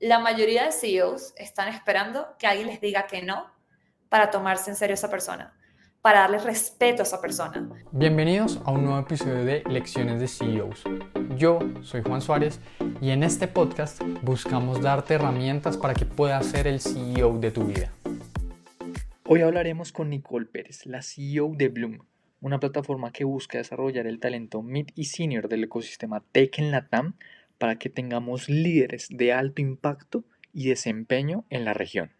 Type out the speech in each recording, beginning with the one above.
la mayoría de CEOs están esperando que alguien les diga que no para tomarse en serio a esa persona, para darle respeto a esa persona. Bienvenidos a un nuevo episodio de Lecciones de CEOs. Yo soy Juan Suárez y en este podcast buscamos darte herramientas para que puedas ser el CEO de tu vida. Hoy hablaremos con Nicole Pérez, la CEO de Bloom, una plataforma que busca desarrollar el talento mid y senior del ecosistema tech en LATAM para que tengamos líderes de alto impacto y desempeño en la región.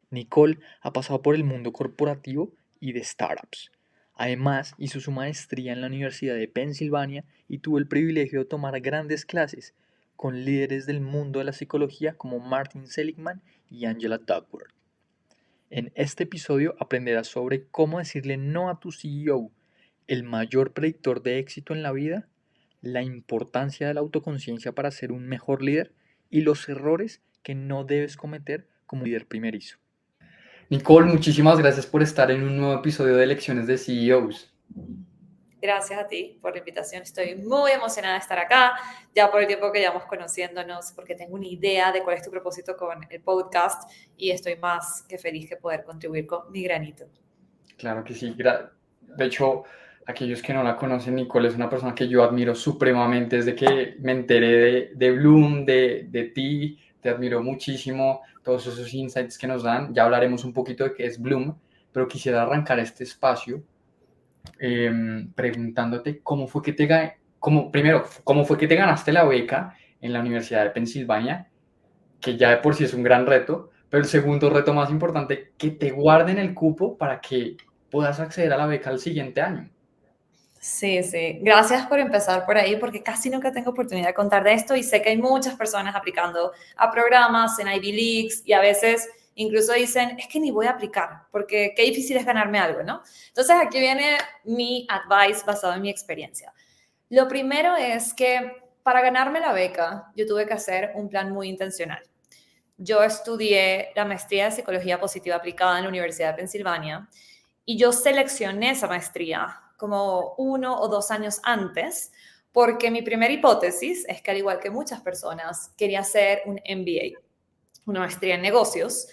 Nicole ha pasado por el mundo corporativo y de startups. Además, hizo su maestría en la Universidad de Pensilvania y tuvo el privilegio de tomar grandes clases con líderes del mundo de la psicología como Martin Seligman y Angela Duckworth. En este episodio aprenderás sobre cómo decirle no a tu CEO, el mayor predictor de éxito en la vida, la importancia de la autoconciencia para ser un mejor líder y los errores que no debes cometer como líder primerizo. Nicole, muchísimas gracias por estar en un nuevo episodio de Lecciones de CEOs. Gracias a ti por la invitación. Estoy muy emocionada de estar acá, ya por el tiempo que llevamos conociéndonos, porque tengo una idea de cuál es tu propósito con el podcast y estoy más que feliz de poder contribuir con mi granito. Claro que sí. De hecho, aquellos que no la conocen, Nicole es una persona que yo admiro supremamente desde que me enteré de Bloom, de ti. Te admiro muchísimo, todos esos insights que nos dan. Ya hablaremos un poquito de qué es Bloom, pero quisiera arrancar este espacio preguntándote cómo fue que te ganaste la beca en la Universidad de Pensilvania, que ya de por sí es un gran reto, pero el segundo reto más importante, que te guarden el cupo para que puedas acceder a la beca el siguiente año. Sí, sí. Gracias por empezar por ahí, porque casi nunca tengo oportunidad de contar de esto y sé que hay muchas personas aplicando a programas en Ivy Leagues y a veces incluso dicen, es que ni voy a aplicar, porque qué difícil es ganarme algo, ¿no? Entonces aquí viene mi advice basado en mi experiencia. Lo primero es que para ganarme la beca yo tuve que hacer un plan muy intencional. Yo estudié la maestría de Psicología Positiva Aplicada en la Universidad de Pensilvania y yo seleccioné esa maestría como 1 o 2 años antes porque mi primera hipótesis es que al igual que muchas personas quería hacer un MBA, una maestría en negocios,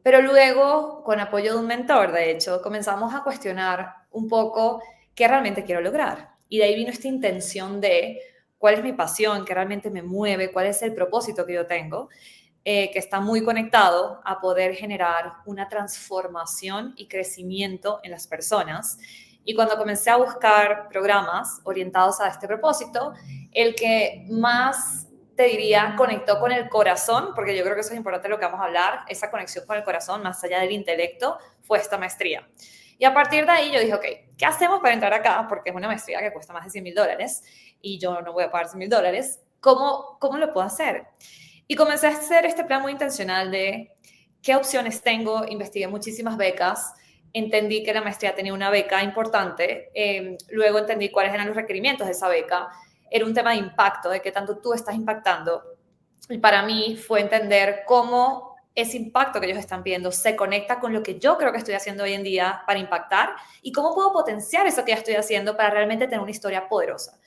pero luego con apoyo de un mentor, de hecho, comenzamos a cuestionar un poco qué realmente quiero lograr. Y de ahí vino esta intención de cuál es mi pasión, qué realmente me mueve, cuál es el propósito que yo tengo que está muy conectado a poder generar una transformación y crecimiento en las personas. Y cuando comencé a buscar programas orientados a este propósito, el que más, te diría, conectó con el corazón, porque yo creo que eso es importante lo que vamos a hablar, esa conexión con el corazón, más allá del intelecto, fue esta maestría. Y a partir de ahí yo dije, ok, ¿qué hacemos para entrar acá? Porque es una maestría que cuesta más de $100,000 y yo no voy a pagar $100,000. ¿Cómo lo puedo hacer? Y comencé a hacer este plan muy intencional de qué opciones tengo, investigué muchísimas becas, entendí que la maestría tenía una beca importante, luego entendí cuáles eran los requerimientos de esa beca, era un tema de impacto, de qué tanto tú estás impactando. Y para mí fue entender cómo ese impacto que ellos están viendo se conecta con lo que yo creo que estoy haciendo hoy en día para impactar y cómo puedo potenciar eso que ya estoy haciendo para realmente tener una historia poderosa.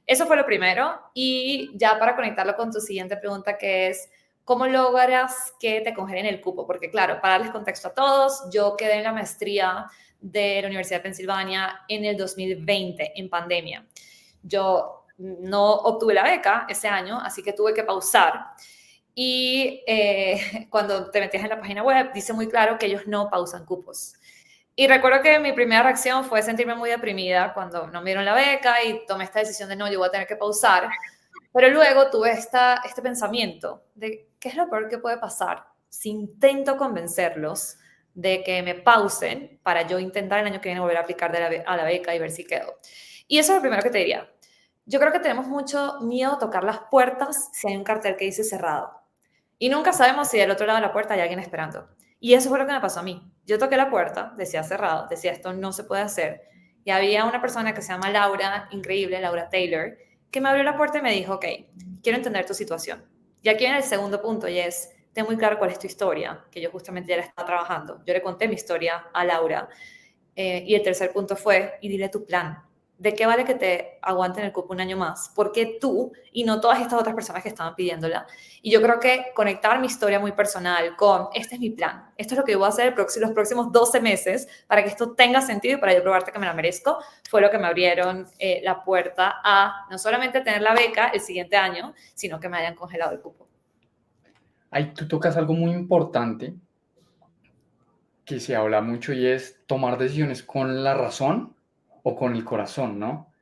Eso fue lo primero. Y ya para conectarlo con tu siguiente pregunta, que es, ¿cómo logras que te congelen el cupo? Porque claro, para darles contexto a todos, yo quedé en la maestría de la Universidad de Pensilvania en el 2020, en pandemia. Yo no obtuve la beca ese año, así que tuve que pausar. Y cuando te metías en la página web, dice muy claro que ellos no pausan cupos. Y recuerdo que mi primera reacción fue sentirme muy deprimida cuando no me dieron la beca y tomé esta decisión de no, yo voy a tener que pausar. Pero luego tuve este pensamiento de qué es lo peor que puede pasar si intento convencerlos de que me pausen para yo intentar el año que viene volver a aplicar a la beca y ver si quedo. Y eso es lo primero que te diría. Yo creo que tenemos mucho miedo a tocar las puertas si hay un cartel que dice cerrado. Y nunca sabemos si del otro lado de la puerta hay alguien esperando. Y eso fue lo que me pasó a mí. Yo toqué la puerta, decía cerrado, decía esto no se puede hacer. Y había una persona que se llama Laura, increíble, Laura Taylor, que me abrió la puerta y me dijo, ok, quiero entender tu situación. Y aquí viene el segundo punto y es, ten muy claro cuál es tu historia, que yo justamente ya la estaba trabajando. Yo le conté mi historia a Laura. Y el tercer punto fue, y dile tu plan. ¿De qué vale que te aguanten el cupo un año más? ¿Por qué tú y no todas estas otras personas que estaban pidiéndola? Y yo creo que conectar mi historia muy personal con, este es mi plan, esto es lo que yo voy a hacer los próximos 12 meses para que esto tenga sentido y para yo probarte que me la merezco, fue lo que me abrieron la puerta a no solamente tener la beca el siguiente año, sino que me hayan congelado el cupo. Ahí tú tocas algo muy importante que se habla mucho y es tomar decisiones con la razón o con el corazón, ¿no?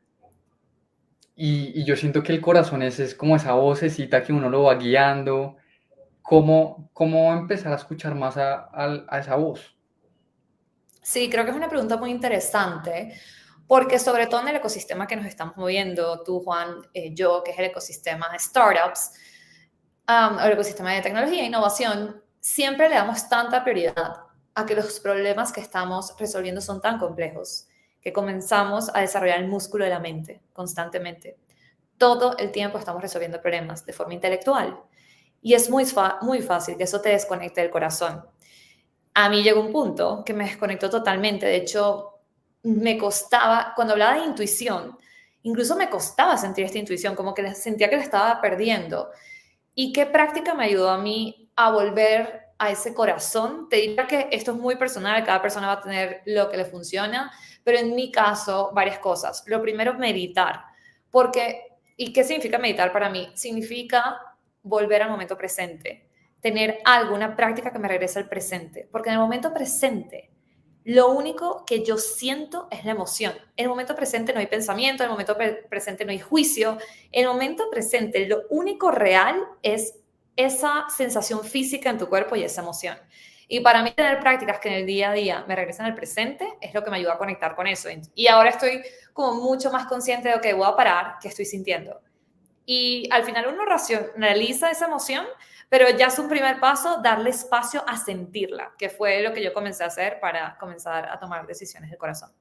Y yo siento que el corazón es como esa vocecita que uno lo va guiando. ¿Cómo empezar a escuchar más a esa voz? Sí, creo que es una pregunta muy interesante, porque sobre todo en el ecosistema que nos estamos moviendo, tú, Juan, yo, que es el ecosistema de startups, o el ecosistema de tecnología e innovación, siempre le damos tanta prioridad a que los problemas que estamos resolviendo son tan complejos que comenzamos a desarrollar el músculo de la mente constantemente. Todo el tiempo estamos resolviendo problemas de forma intelectual y es muy fácil que eso te desconecte del corazón. A mí llegó un punto que me desconectó totalmente. De hecho, me costaba, cuando hablaba de intuición, incluso me costaba sentir esta intuición, como que sentía que la estaba perdiendo. ¿Y qué práctica me ayudó a mí a volver a ese corazón? Te diría que esto es muy personal, cada persona va a tener lo que le funciona, pero en mi caso, varias cosas. Lo primero, meditar. Porque, ¿y qué significa meditar para mí? Significa volver al momento presente, tener alguna práctica que me regrese al presente, porque en el momento presente lo único que yo siento es la emoción. En el momento presente no hay pensamiento, en el momento presente no hay juicio, en el momento presente lo único real es esa sensación física en tu cuerpo y esa emoción. Y para mí tener prácticas que en el día a día me regresan al presente es lo que me ayuda a conectar con eso. Y ahora estoy como mucho más consciente de, ok, voy a parar, ¿qué estoy sintiendo? Y al final uno racionaliza esa emoción, pero ya es un primer paso darle espacio a sentirla, que fue lo que yo comencé a hacer para comenzar a tomar decisiones del corazón.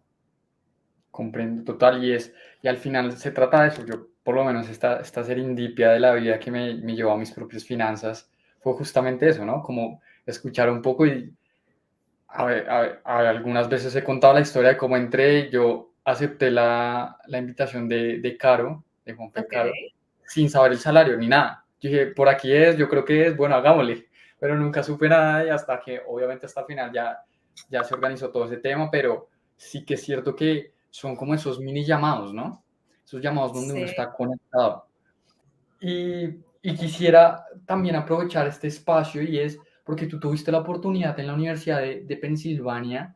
Comprendo total y al final se trata de eso. Yo, por lo menos, esta serendipia de la vida que me llevó a mis propias finanzas fue justamente eso, ¿no? Como escuchar un poco y algunas veces he contado la historia de cómo entré, yo acepté la invitación de Caro, de Juanfe Ok. Caro, sin saber el salario ni nada. Yo dije, por aquí es, yo creo que es, bueno, hagámosle, pero nunca supe nada y hasta que obviamente hasta el final ya se organizó todo ese tema, pero sí que es cierto que son como esos mini llamados, ¿no? Esos llamados donde uno Sí. está conectado. Y quisiera también aprovechar este espacio y es porque tú tuviste la oportunidad en la Universidad de Pensilvania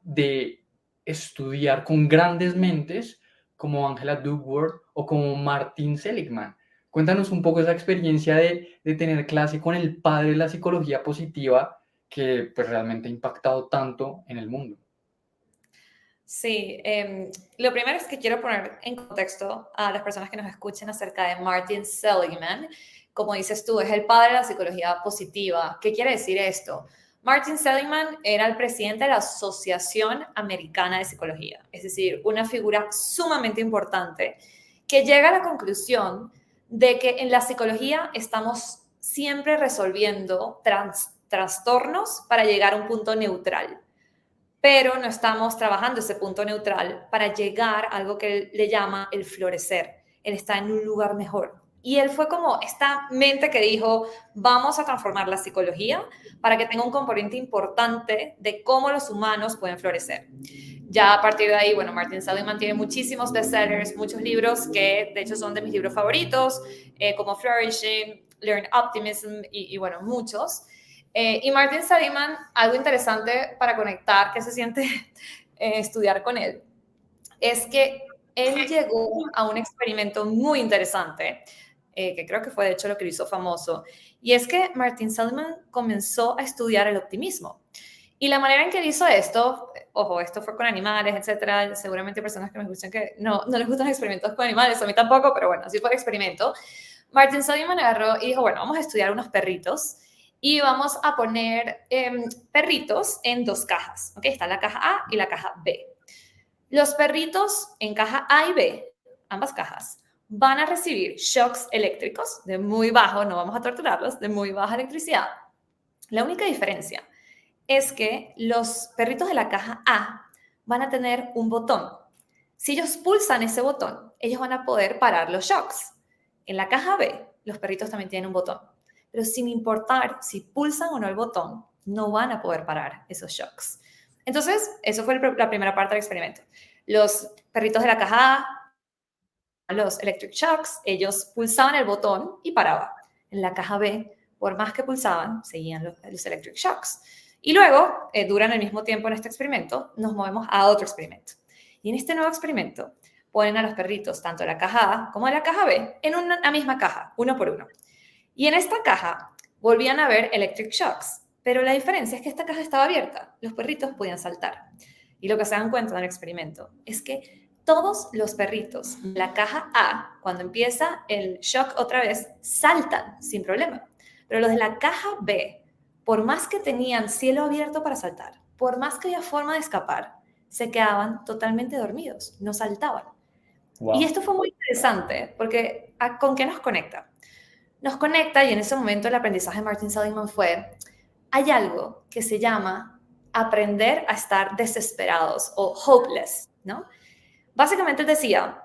de estudiar con grandes mentes como Angela Duckworth o como Martin Seligman. Cuéntanos un poco esa experiencia de tener clase con el padre de la psicología positiva que pues realmente ha impactado tanto en el mundo. Sí, lo primero es que quiero poner en contexto a las personas que nos escuchen acerca de Martin Seligman. Como dices tú, es el padre de la psicología positiva. ¿Qué quiere decir esto? Martin Seligman era el presidente de la Asociación Americana de Psicología, es decir, una figura sumamente importante que llega a la conclusión de que en la psicología estamos siempre resolviendo trastornos para llegar a un punto neutral, pero no estamos trabajando ese punto neutral para llegar a algo que él le llama el florecer. Él está en un lugar mejor. Y él fue como esta mente que dijo, vamos a transformar la psicología para que tenga un componente importante de cómo los humanos pueden florecer. Ya a partir de ahí, bueno, Martin Seligman tiene muchísimos bestsellers, muchos libros que de hecho son de mis libros favoritos, como Flourishing, Learn Optimism y bueno, muchos. Y Martin Seligman, algo interesante para conectar, que se siente estudiar con él, es que él llegó a un experimento muy interesante, que creo que fue de hecho lo que lo hizo famoso, y es que Martin Seligman comenzó a estudiar el optimismo. Y la manera en que él hizo esto, ojo, esto fue con animales, etcétera, seguramente hay personas que me escuchan que no les gustan los experimentos con animales, a mí tampoco, pero bueno, así fue el experimento. Martin Seligman agarró y dijo, bueno, vamos a estudiar unos perritos y vamos a poner perritos en dos cajas, ¿ok? Está la caja A y la caja B. Los perritos en caja A y B, ambas cajas, van a recibir shocks eléctricos de muy bajo, no vamos a torturarlos, de muy baja electricidad. La única diferencia es que los perritos de la caja A van a tener un botón Si ellos pulsan ese botón, ellos van a poder parar los shocks. En la caja B, los perritos también tienen un botón, pero sin importar si pulsan o no el botón, no van a poder parar esos shocks. Entonces, eso fue la primera parte del experimento. Los perritos de la caja A, los electric shocks, ellos pulsaban el botón y paraban. En la caja B, por más que pulsaban, seguían los electric shocks. Y luego, duran el mismo tiempo en este experimento, nos movemos a otro experimento. Y en este nuevo experimento, ponen a los perritos, tanto de la caja A como de la caja B, en una misma caja, uno por uno. Y en esta caja volvían a ver electric shocks, pero la diferencia es que esta caja estaba abierta, los perritos podían saltar. Y lo que se dan cuenta en el experimento es que todos los perritos de la caja A, cuando empieza el shock otra vez, saltan sin problema. Pero los de la caja B, por más que tenían cielo abierto para saltar, por más que había forma de escapar, se quedaban totalmente dormidos, no saltaban. Wow. Y esto fue muy interesante, porque ¿con qué nos conecta? Nos conecta, y en ese momento el aprendizaje de Martin Seligman fue, hay algo que se llama aprender a estar desesperados o hopeless, ¿no? Básicamente decía,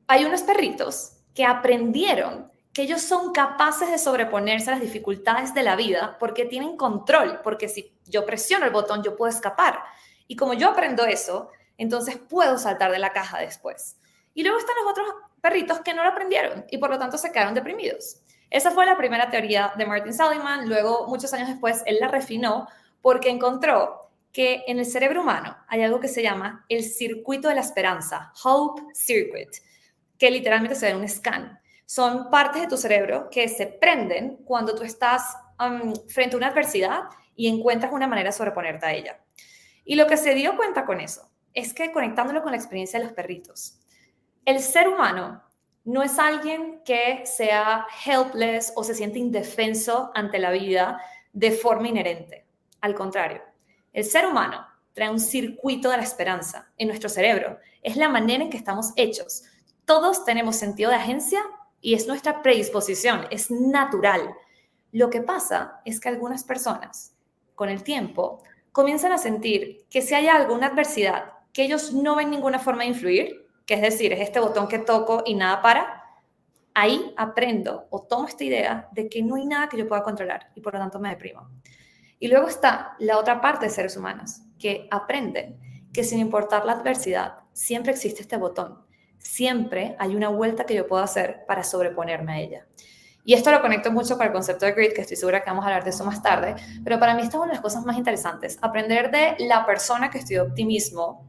hay unos perritos que aprendieron que ellos son capaces de sobreponerse a las dificultades de la vida porque tienen control, porque si yo presiono el botón yo puedo escapar. Y como yo aprendo eso, entonces puedo saltar de la caja después. Y luego están los otros perritos que no lo aprendieron y por lo tanto se quedaron deprimidos. Esa fue la primera teoría de Martin Seligman. Luego, muchos años después, él la refinó porque encontró que en el cerebro humano hay algo que se llama el circuito de la esperanza, Hope Circuit, que literalmente se ve en un scan. Son partes de tu cerebro que se prenden cuando tú estás frente a una adversidad y encuentras una manera de sobreponerte a ella. Y lo que se dio cuenta con eso es que, conectándolo con la experiencia de los perritos, el ser humano no es alguien que sea helpless o se siente indefenso ante la vida de forma inherente. Al contrario, el ser humano trae un circuito de la esperanza en nuestro cerebro. Es la manera en que estamos hechos. Todos tenemos sentido de agencia y es nuestra predisposición, es natural. Lo que pasa es que algunas personas, con el tiempo, comienzan a sentir que si hay alguna adversidad que ellos no ven ninguna forma de influir, que es decir, es este botón que toco y nada para, ahí aprendo o tomo esta idea de que no hay nada que yo pueda controlar y por lo tanto me deprimo. Y luego está la otra parte de seres humanos que aprenden que sin importar la adversidad, siempre existe este botón. Siempre hay una vuelta que yo puedo hacer para sobreponerme a ella. Y esto lo conecto mucho con el concepto de grit, que estoy segura que vamos a hablar de eso más tarde, pero para mí esta es una de las cosas más interesantes, aprender de la persona que estudió optimismo,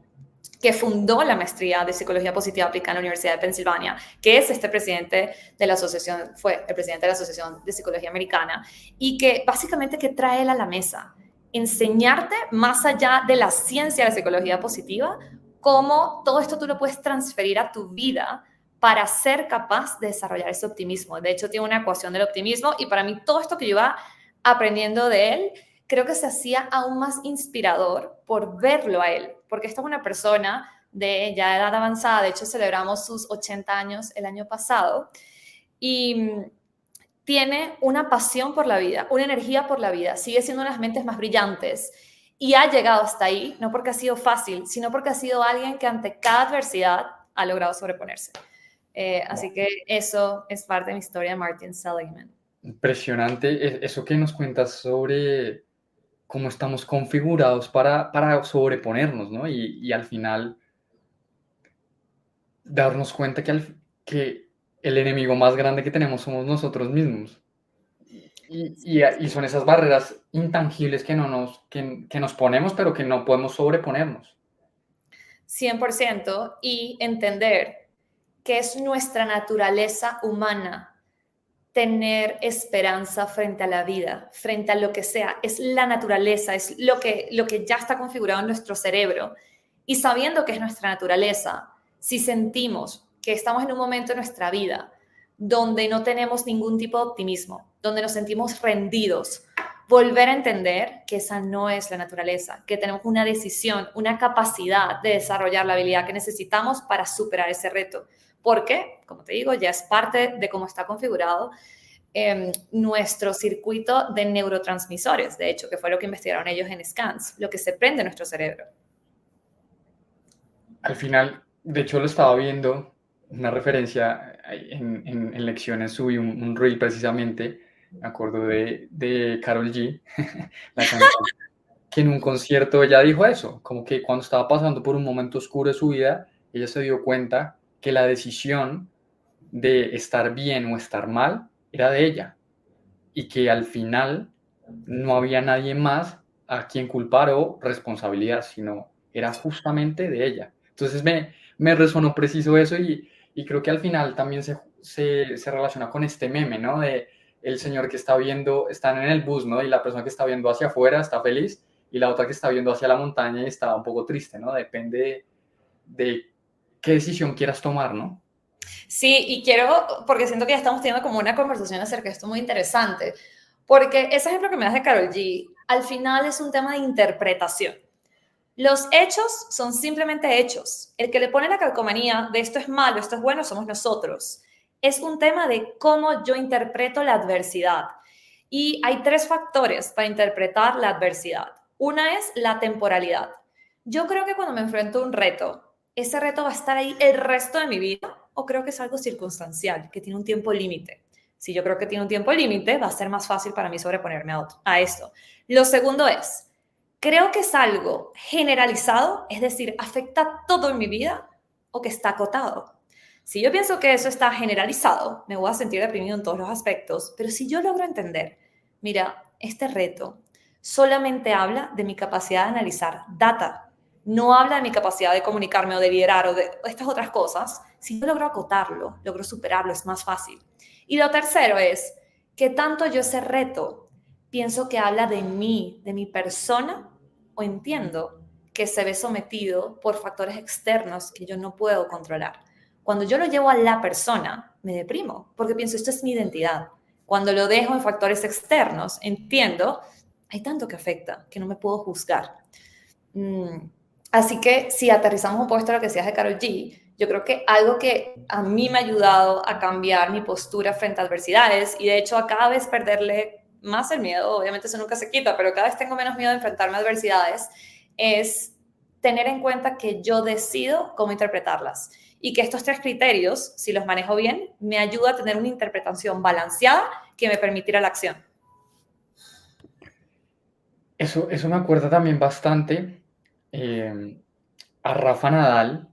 que fundó la maestría de psicología positiva aplicada en la Universidad de Pensilvania, que es este presidente de la asociación, fue el presidente de la Asociación de Psicología Americana, y que básicamente que trae él a la mesa, enseñarte más allá de la ciencia de la psicología positiva, cómo todo esto tú lo puedes transferir a tu vida para ser capaz de desarrollar ese optimismo. De hecho, tiene una ecuación del optimismo y para mí todo esto que yo iba aprendiendo de él, creo que se hacía aún más inspirador por verlo a él, porque esta es una persona de ya edad avanzada, de hecho celebramos sus 80 años el año pasado, y tiene una pasión por la vida, una energía por la vida, sigue siendo una de las mentes más brillantes y ha llegado hasta ahí, no porque ha sido fácil, sino porque ha sido alguien que ante cada adversidad ha logrado sobreponerse. Así que eso es parte de mi historia de Martin Seligman. Impresionante eso que nos cuentas sobre cómo estamos configurados para sobreponernos, ¿no? Y al final darnos cuenta que el enemigo más grande que tenemos somos nosotros mismos. Y son esas barreras intangibles que nos ponemos, pero que no podemos sobreponernos. 100%, y entender que es nuestra naturaleza humana tener esperanza frente a la vida, frente a lo que sea. Es la naturaleza, es lo que ya está configurado en nuestro cerebro. Y sabiendo que es nuestra naturaleza, si sentimos que estamos en un momento de nuestra vida donde no tenemos ningún tipo de optimismo, donde nos sentimos rendidos, volver a entender que esa no es la naturaleza, que tenemos una decisión, una capacidad de desarrollar la habilidad que necesitamos para superar ese reto. Porque, como te digo, ya es parte de cómo está configurado nuestro circuito de neurotransmisores, de hecho, que fue lo que investigaron ellos en scans, lo que se prende en nuestro cerebro. Al final, de hecho lo estaba viendo, una referencia en lecciones, subí un reel precisamente, me acuerdo de Karol G, la cantante, que en un concierto ella dijo eso, como que cuando estaba pasando por un momento oscuro de su vida, ella se dio cuenta que la decisión de estar bien o estar mal era de ella y que al final no había nadie más a quien culpar o responsabilidad, sino era justamente de ella. Entonces me resonó preciso eso y creo que al final también se relaciona con este meme, ¿no? De el señor que está viendo, están en el bus, ¿no? Y la persona que está viendo hacia afuera está feliz y la otra que está viendo hacia la montaña y está un poco triste, ¿no? Depende de qué decisión quieras tomar, ¿no? Sí, y quiero, porque siento que ya estamos teniendo como una conversación acerca de esto muy interesante, porque ese ejemplo que me das de Karol G, al final es un tema de interpretación. Los hechos son simplemente hechos. El que le pone la calcomanía de esto es malo, esto es bueno, somos nosotros. Es un tema de cómo yo interpreto la adversidad. Y hay tres factores para interpretar la adversidad. Una es la temporalidad. Yo creo que cuando me enfrento a un reto, ese reto va a estar ahí el resto de mi vida o creo que es algo circunstancial, que tiene un tiempo límite. Si yo creo que tiene un tiempo límite, va a ser más fácil para mí sobreponerme a esto. Lo segundo es, creo que es algo generalizado, es decir, afecta todo en mi vida o que está acotado. Si yo pienso que eso está generalizado, me voy a sentir deprimido en todos los aspectos, pero si yo logro entender, mira, este reto solamente habla de mi capacidad de analizar data, no habla de mi capacidad de comunicarme o de liderar o de estas otras cosas, si yo logro acotarlo, logro superarlo, es más fácil. Y lo tercero es que tanto yo ese reto pienso que habla de mí, de mi persona, o entiendo que se ve sometido por factores externos que yo no puedo controlar. Cuando yo lo llevo a la persona, me deprimo, porque pienso, esto es mi identidad. Cuando lo dejo en factores externos, entiendo, hay tanto que afecta, que no me puedo juzgar. Así que si aterrizamos un poco esto a lo que decías de Karol G, yo creo que algo que a mí me ha ayudado a cambiar mi postura frente a adversidades y de hecho a cada vez perderle más el miedo, obviamente eso nunca se quita, pero cada vez tengo menos miedo de enfrentarme a adversidades, es tener en cuenta que yo decido cómo interpretarlas y que estos tres criterios, si los manejo bien, me ayuda a tener una interpretación balanceada que me permitirá la acción. Eso me acuerda también bastante a Rafa Nadal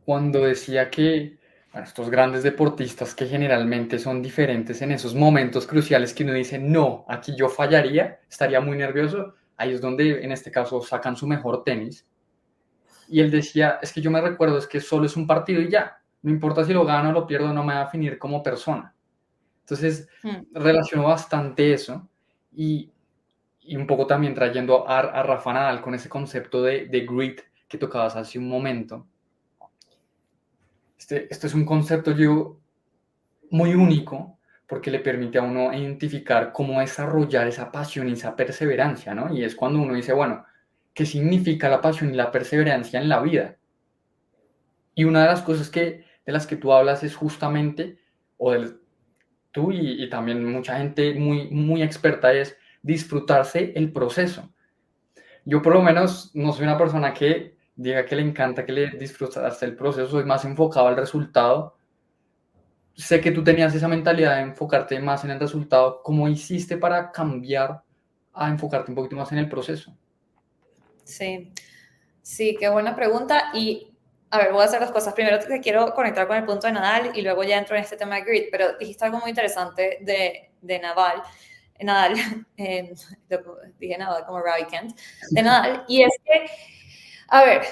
cuando decía que bueno, estos grandes deportistas que generalmente son diferentes en esos momentos cruciales que uno dice, no, aquí yo fallaría, estaría muy nervioso, ahí es donde en este caso sacan su mejor tenis. Y él decía, es que yo me recuerdo, es que solo es un partido y ya, no importa si lo gano o lo pierdo, no me va a definir como persona. Entonces, relaciono bastante eso y un poco también trayendo a Rafa Nadal con ese concepto de grit que tocabas hace un momento. Esto es un concepto yo muy único porque le permite a uno identificar cómo desarrollar esa pasión y esa perseverancia, ¿no? Y es cuando uno dice, bueno, ¿qué significa la pasión y la perseverancia en la vida? Y una de las cosas de las que tú hablas es justamente, tú y también mucha gente muy, muy experta, es disfrutarse el proceso. Yo por lo menos no soy una persona que diga que le encanta que le disfrutarse el proceso, soy más enfocado al resultado. Sé que tú tenías esa mentalidad de enfocarte más en el resultado. ¿Cómo hiciste para cambiar a enfocarte un poquito más en el proceso? Sí, sí, qué buena pregunta. Y, a ver, voy a hacer dos cosas. Primero te quiero conectar con el punto de Nadal y luego ya entro en este tema de grit, pero dijiste algo muy interesante de Nadal. Nadal, dije Nadal como Robbie Kent, de Nadal, y es que, a ver,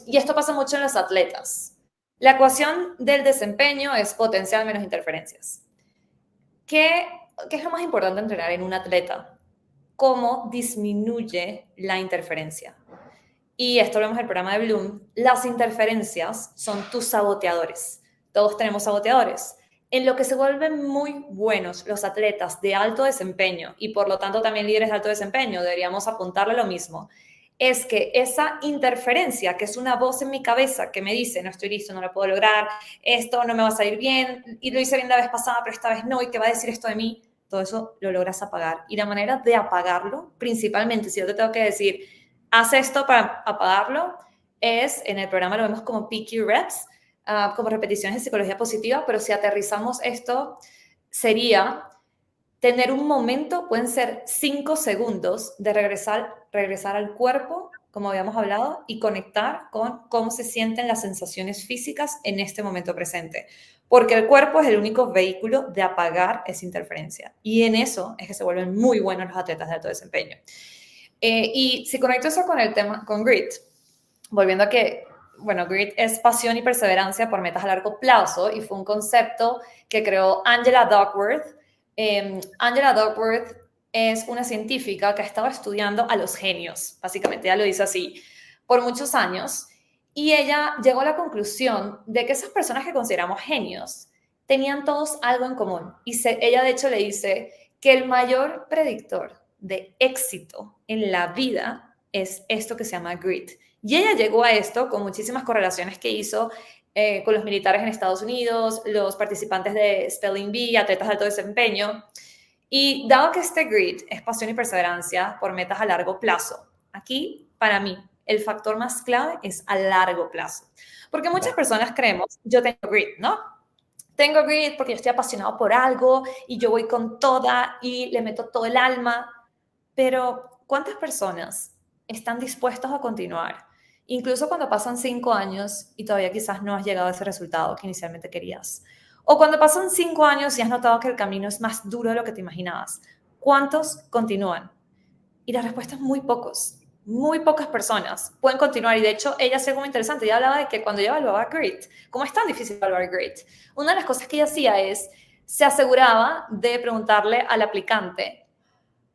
y esto pasa mucho en los atletas. La ecuación del desempeño es potencial menos interferencias. ¿Qué, qué es lo más importante de entrenar en un atleta? Cómo disminuye la interferencia. Y esto lo vemos en el programa de Bloom, las interferencias son tus saboteadores. Todos tenemos saboteadores. En lo que se vuelven muy buenos los atletas de alto desempeño y por lo tanto también líderes de alto desempeño, deberíamos apuntarle lo mismo, es que esa interferencia, que es una voz en mi cabeza que me dice, no estoy listo, no lo puedo lograr, esto no me va a salir bien, y lo hice bien la vez pasada, pero esta vez no, y qué va a decir esto de mí, todo eso lo logras apagar. Y la manera de apagarlo, principalmente, si yo te tengo que decir, haz esto para apagarlo, en el programa lo vemos como PQ Reps, como repeticiones de psicología positiva, pero si aterrizamos esto, sería tener un momento, pueden ser 5 segundos de regresar al cuerpo, como habíamos hablado, y conectar con cómo se sienten las sensaciones físicas en este momento presente. Porque el cuerpo es el único vehículo de apagar esa interferencia. Y en eso es que se vuelven muy buenos los atletas de alto desempeño. Y si conecto eso con el tema, con GRIT, volviendo a que, bueno, GRIT es pasión y perseverancia por metas a largo plazo y fue un concepto que creó Angela Duckworth. Angela Duckworth es una científica que ha estado estudiando a los genios, básicamente, ella lo dice así, por muchos años, y ella llegó a la conclusión de que esas personas que consideramos genios tenían todos algo en común. Y ella, de hecho, le dice que el mayor predictor de éxito en la vida es esto que se llama grit. Y ella llegó a esto con muchísimas correlaciones que hizo con los militares en Estados Unidos, los participantes de Spelling Bee, atletas de alto desempeño. Y dado que este grit es pasión y perseverancia por metas a largo plazo, aquí, para mí, el factor más clave es a largo plazo. Porque muchas personas creemos, yo tengo grit, ¿no? Tengo grit porque yo estoy apasionado por algo y yo voy con toda y le meto todo el alma. Pero, ¿cuántas personas están dispuestas a continuar? Incluso cuando pasan 5 años y todavía quizás no has llegado a ese resultado que inicialmente querías. O cuando pasan 5 años y has notado que el camino es más duro de lo que te imaginabas. ¿Cuántos continúan? Y la respuesta es muy pocos. Muy pocas personas pueden continuar. Y de hecho, ella hacía algo muy interesante. Ella hablaba de que cuando ella evaluaba grit, ¿cómo es tan difícil evaluar grit? Una de las cosas que ella hacía es, se aseguraba de preguntarle al aplicante,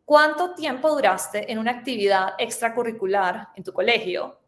¿cuánto tiempo duraste en una actividad extracurricular en tu colegio?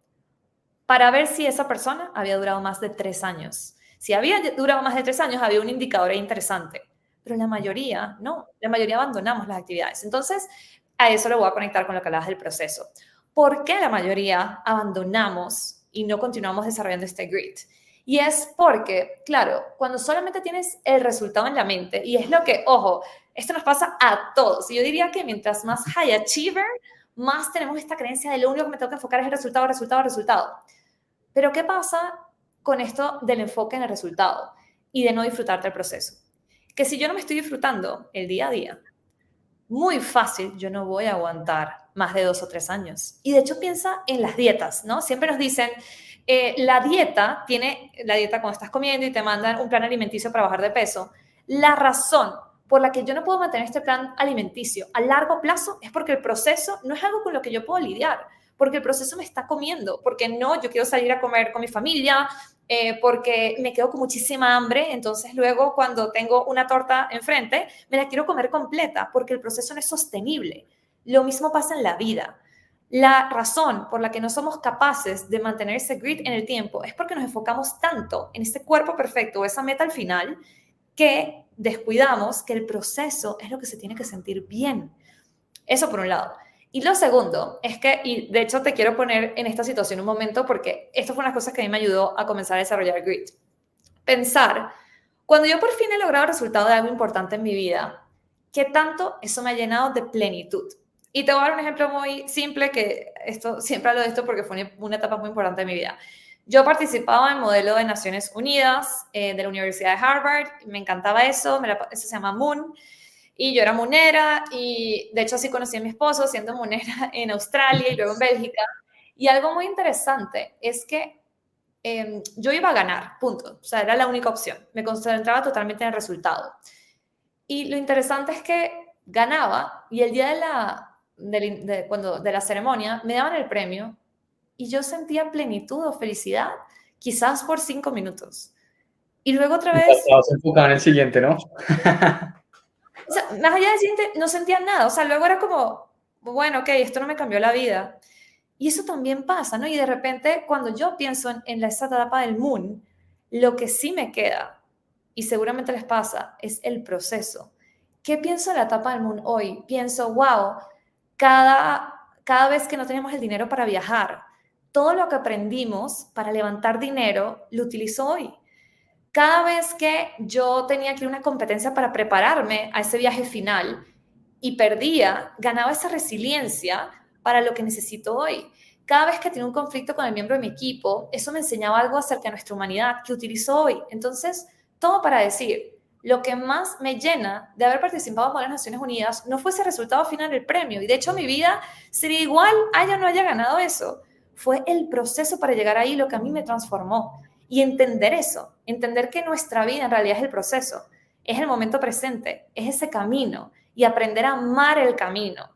Para ver si esa persona había durado más de 3 años. Si había durado más de 3 años, había un indicador interesante. Pero la mayoría, no. La mayoría abandonamos las actividades. Entonces, a eso lo voy a conectar con lo que hablabas del proceso. ¿Por qué la mayoría abandonamos y no continuamos desarrollando este grit? Y es porque, claro, cuando solamente tienes el resultado en la mente, y es lo que, ojo, esto nos pasa a todos. Y yo diría que mientras más high achiever, más tenemos esta creencia de lo único que me tengo que enfocar es el resultado, resultado, resultado. Pero ¿qué pasa con esto del enfoque en el resultado y de no disfrutar del proceso? Que si yo no me estoy disfrutando el día a día, muy fácil, yo no voy a aguantar más de 2 o 3 años. Y de hecho piensa en las dietas, ¿no? Siempre nos dicen, la dieta cuando estás comiendo y te mandan un plan alimenticio para bajar de peso, la razón por la que yo no puedo mantener este plan alimenticio a largo plazo es porque el proceso no es algo con lo que yo puedo lidiar, porque el proceso me está comiendo, porque no, yo quiero salir a comer con mi familia, porque me quedo con muchísima hambre, entonces luego cuando tengo una torta enfrente, me la quiero comer completa, porque el proceso no es sostenible. Lo mismo pasa en la vida. La razón por la que no somos capaces de mantener ese grit en el tiempo es porque nos enfocamos tanto en ese cuerpo perfecto o esa meta al final que descuidamos que el proceso es lo que se tiene que sentir bien. Eso por un lado. Y lo segundo es que, y de hecho te quiero poner en esta situación un momento porque esto fue una cosa que a mí me ayudó a comenzar a desarrollar grit. Pensar, cuando yo por fin he logrado el resultado de algo importante en mi vida, ¿qué tanto eso me ha llenado de plenitud? Y te voy a dar un ejemplo muy simple, que siempre hablo de esto porque fue una etapa muy importante de mi vida. Yo participaba en el modelo de Naciones Unidas de la Universidad de Harvard, me encantaba eso, eso se llama Moon. Y yo era monera y de hecho así conocí a mi esposo siendo monera en Australia y luego en Bélgica. Y algo muy interesante es que yo iba a ganar, punto. O sea, era la única opción. Me concentraba totalmente en el resultado. Y lo interesante es que ganaba y el día de la ceremonia me daban el premio y yo sentía plenitud o felicidad, quizás por 5 minutos. Y luego otra vez... Estabas enfocado en el siguiente, ¿no? O sea, más allá del siguiente, no sentía nada. O sea, luego era como, bueno, ok, esto no me cambió la vida. Y eso también pasa, ¿no? Y de repente, cuando yo pienso en esa etapa del Moon, lo que sí me queda, y seguramente les pasa, es el proceso. ¿Qué pienso en la etapa del Moon hoy? Pienso, wow, cada vez que no teníamos el dinero para viajar, todo lo que aprendimos para levantar dinero, lo utilizo hoy. Cada vez que yo tenía que ir a una competencia para prepararme a ese viaje final y perdía, ganaba esa resiliencia para lo que necesito hoy. cada vez que tenía un conflicto con el miembro de mi equipo, eso me enseñaba algo acerca de nuestra humanidad que utilizo hoy. Entonces, todo para decir, lo que más me llena de haber participado en las Naciones Unidas no fue ese resultado final del premio. Y de hecho, mi vida sería igual haya o no haya ganado eso. Fue el proceso para llegar ahí lo que a mí me transformó. Y entender eso, entender que nuestra vida en realidad es el proceso, es el momento presente, es ese camino y aprender a amar el camino.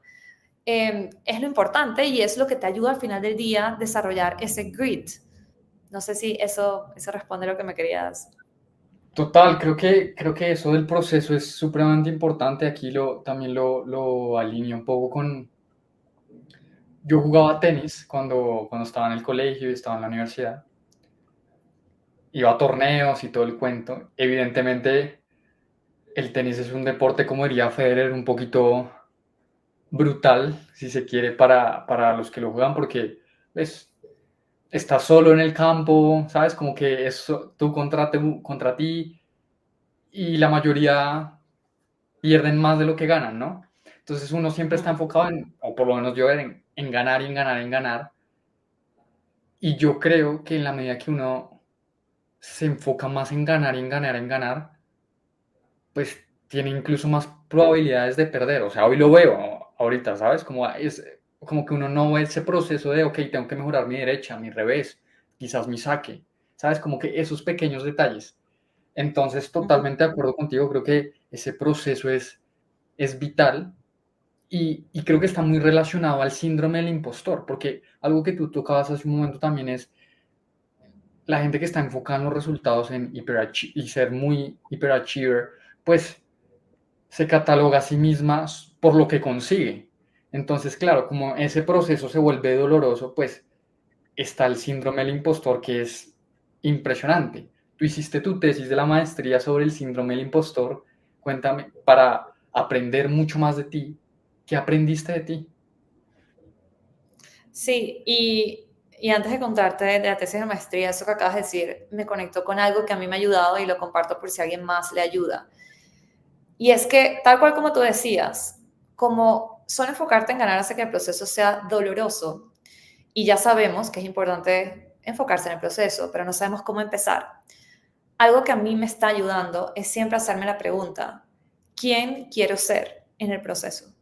Es lo importante y es lo que te ayuda al final del día a desarrollar ese grit. No sé si eso responde a lo que me querías. Total, creo que eso del proceso es supremamente importante. Aquí también lo alineo un poco con... Yo jugaba tenis cuando estaba en el colegio y estaba en la universidad. Iba a torneos y todo el cuento. Evidentemente, el tenis es un deporte, como diría Federer, un poquito brutal, si se quiere, para los que lo juegan, porque pues, estás solo en el campo, ¿sabes? Como que es tú contra ti y la mayoría pierden más de lo que ganan, ¿no? Entonces uno siempre está enfocado en, o por lo menos yo, en ganar y en ganar y en ganar. Y yo creo que en la medida que uno se enfoca más en ganar y en ganar y en ganar, pues tiene incluso más probabilidades de perder. O sea, hoy lo veo ahorita, ¿sabes? Como que uno no ve ese proceso de, ok, tengo que mejorar mi derecha, mi revés, quizás mi saque, ¿sabes? Como que esos pequeños detalles. Entonces, totalmente de acuerdo contigo, creo que ese proceso es vital y creo que está muy relacionado al síndrome del impostor, porque algo que tú tocabas hace un momento también es la gente que está enfocada en los resultados y ser muy hiperachiever, pues se cataloga a sí misma por lo que consigue. Entonces, claro, como ese proceso se vuelve doloroso, pues está el síndrome del impostor que es impresionante. Tú hiciste tu tesis de la maestría sobre el síndrome del impostor. Cuéntame, para aprender mucho más de ti, ¿qué aprendiste de ti? Sí, y antes de contarte de la tesis de maestría, eso que acabas de decir, me conectó con algo que a mí me ha ayudado y lo comparto por si a alguien más le ayuda. Y es que, tal cual como tú decías, como solo enfocarte en ganar hace que el proceso sea doloroso, y ya sabemos que es importante enfocarse en el proceso, pero no sabemos cómo empezar. Algo que a mí me está ayudando es siempre hacerme la pregunta, ¿quién quiero ser en el proceso?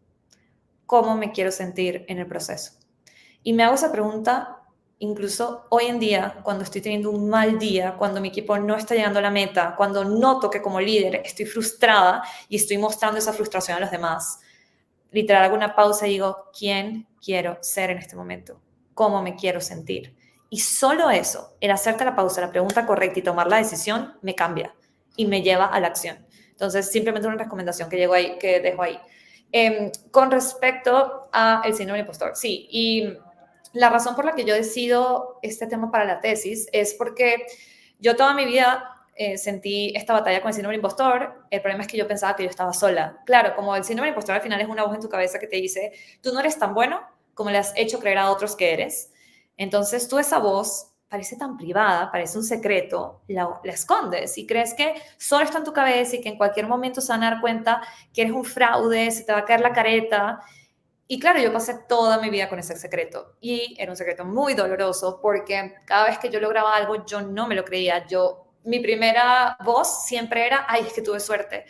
¿Cómo me quiero sentir en el proceso? Y me hago esa pregunta incluso hoy en día, cuando estoy teniendo un mal día, cuando mi equipo no está llegando a la meta, cuando noto que como líder estoy frustrada y estoy mostrando esa frustración a los demás. Literal, hago una pausa y digo, ¿quién quiero ser en este momento? ¿Cómo me quiero sentir? Y solo eso, el hacerte la pausa, la pregunta correcta y tomar la decisión, me cambia y me lleva a la acción. Entonces, simplemente una recomendación que dejo ahí. Con respecto al síndrome del impostor, sí, y la razón por la que yo decido este tema para la tesis es porque yo toda mi vida sentí esta batalla con el síndrome del impostor. El problema es que yo pensaba que yo estaba sola. Claro, como el síndrome del impostor al final es una voz en tu cabeza que te dice, tú no eres tan bueno como le has hecho creer a otros que eres. Entonces tú esa voz parece tan privada, parece un secreto, la escondes y crees que solo está en tu cabeza y que en cualquier momento se van a dar cuenta que eres un fraude, se te va a caer la careta. Y claro, yo pasé toda mi vida con ese secreto y era un secreto muy doloroso porque cada vez que yo lograba algo yo no me lo creía. Mi primera voz siempre era, ay, es que tuve suerte,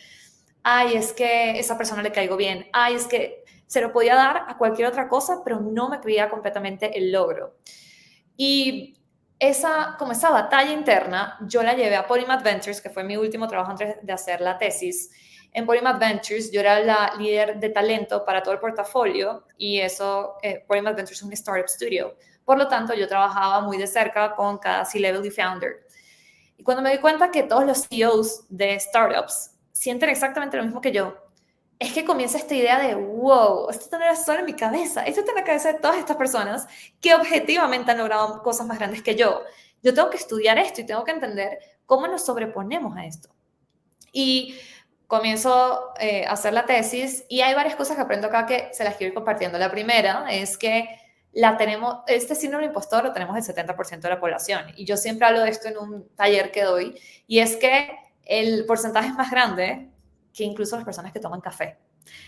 ay, es que esa persona le caigo bien, ay, es que se lo podía dar a cualquier otra cosa, pero no me creía completamente el logro. Y como esa batalla interna, yo la llevé a Polymath Ventures, que fue mi último trabajo antes de hacer la tesis. En Polymath Ventures yo era la líder de talento para todo el portafolio y Polymath Ventures es un startup studio. Por lo tanto, yo trabajaba muy de cerca con cada C-level y founder. Y cuando me di cuenta que todos los CEOs de startups sienten exactamente lo mismo que yo, es que comienza esta idea de, wow, esto no era solo en mi cabeza, esto está en la cabeza de todas estas personas que objetivamente han logrado cosas más grandes que yo. Yo tengo que estudiar esto y tengo que entender cómo nos sobreponemos a esto. Y comienzo a hacer la tesis y hay varias cosas que aprendo acá que se las quiero ir compartiendo. La primera es que este síndrome del impostor lo tenemos el 70% de la población. Y yo siempre hablo de esto en un taller que doy, y es que el porcentaje es más grande que incluso las personas que toman café.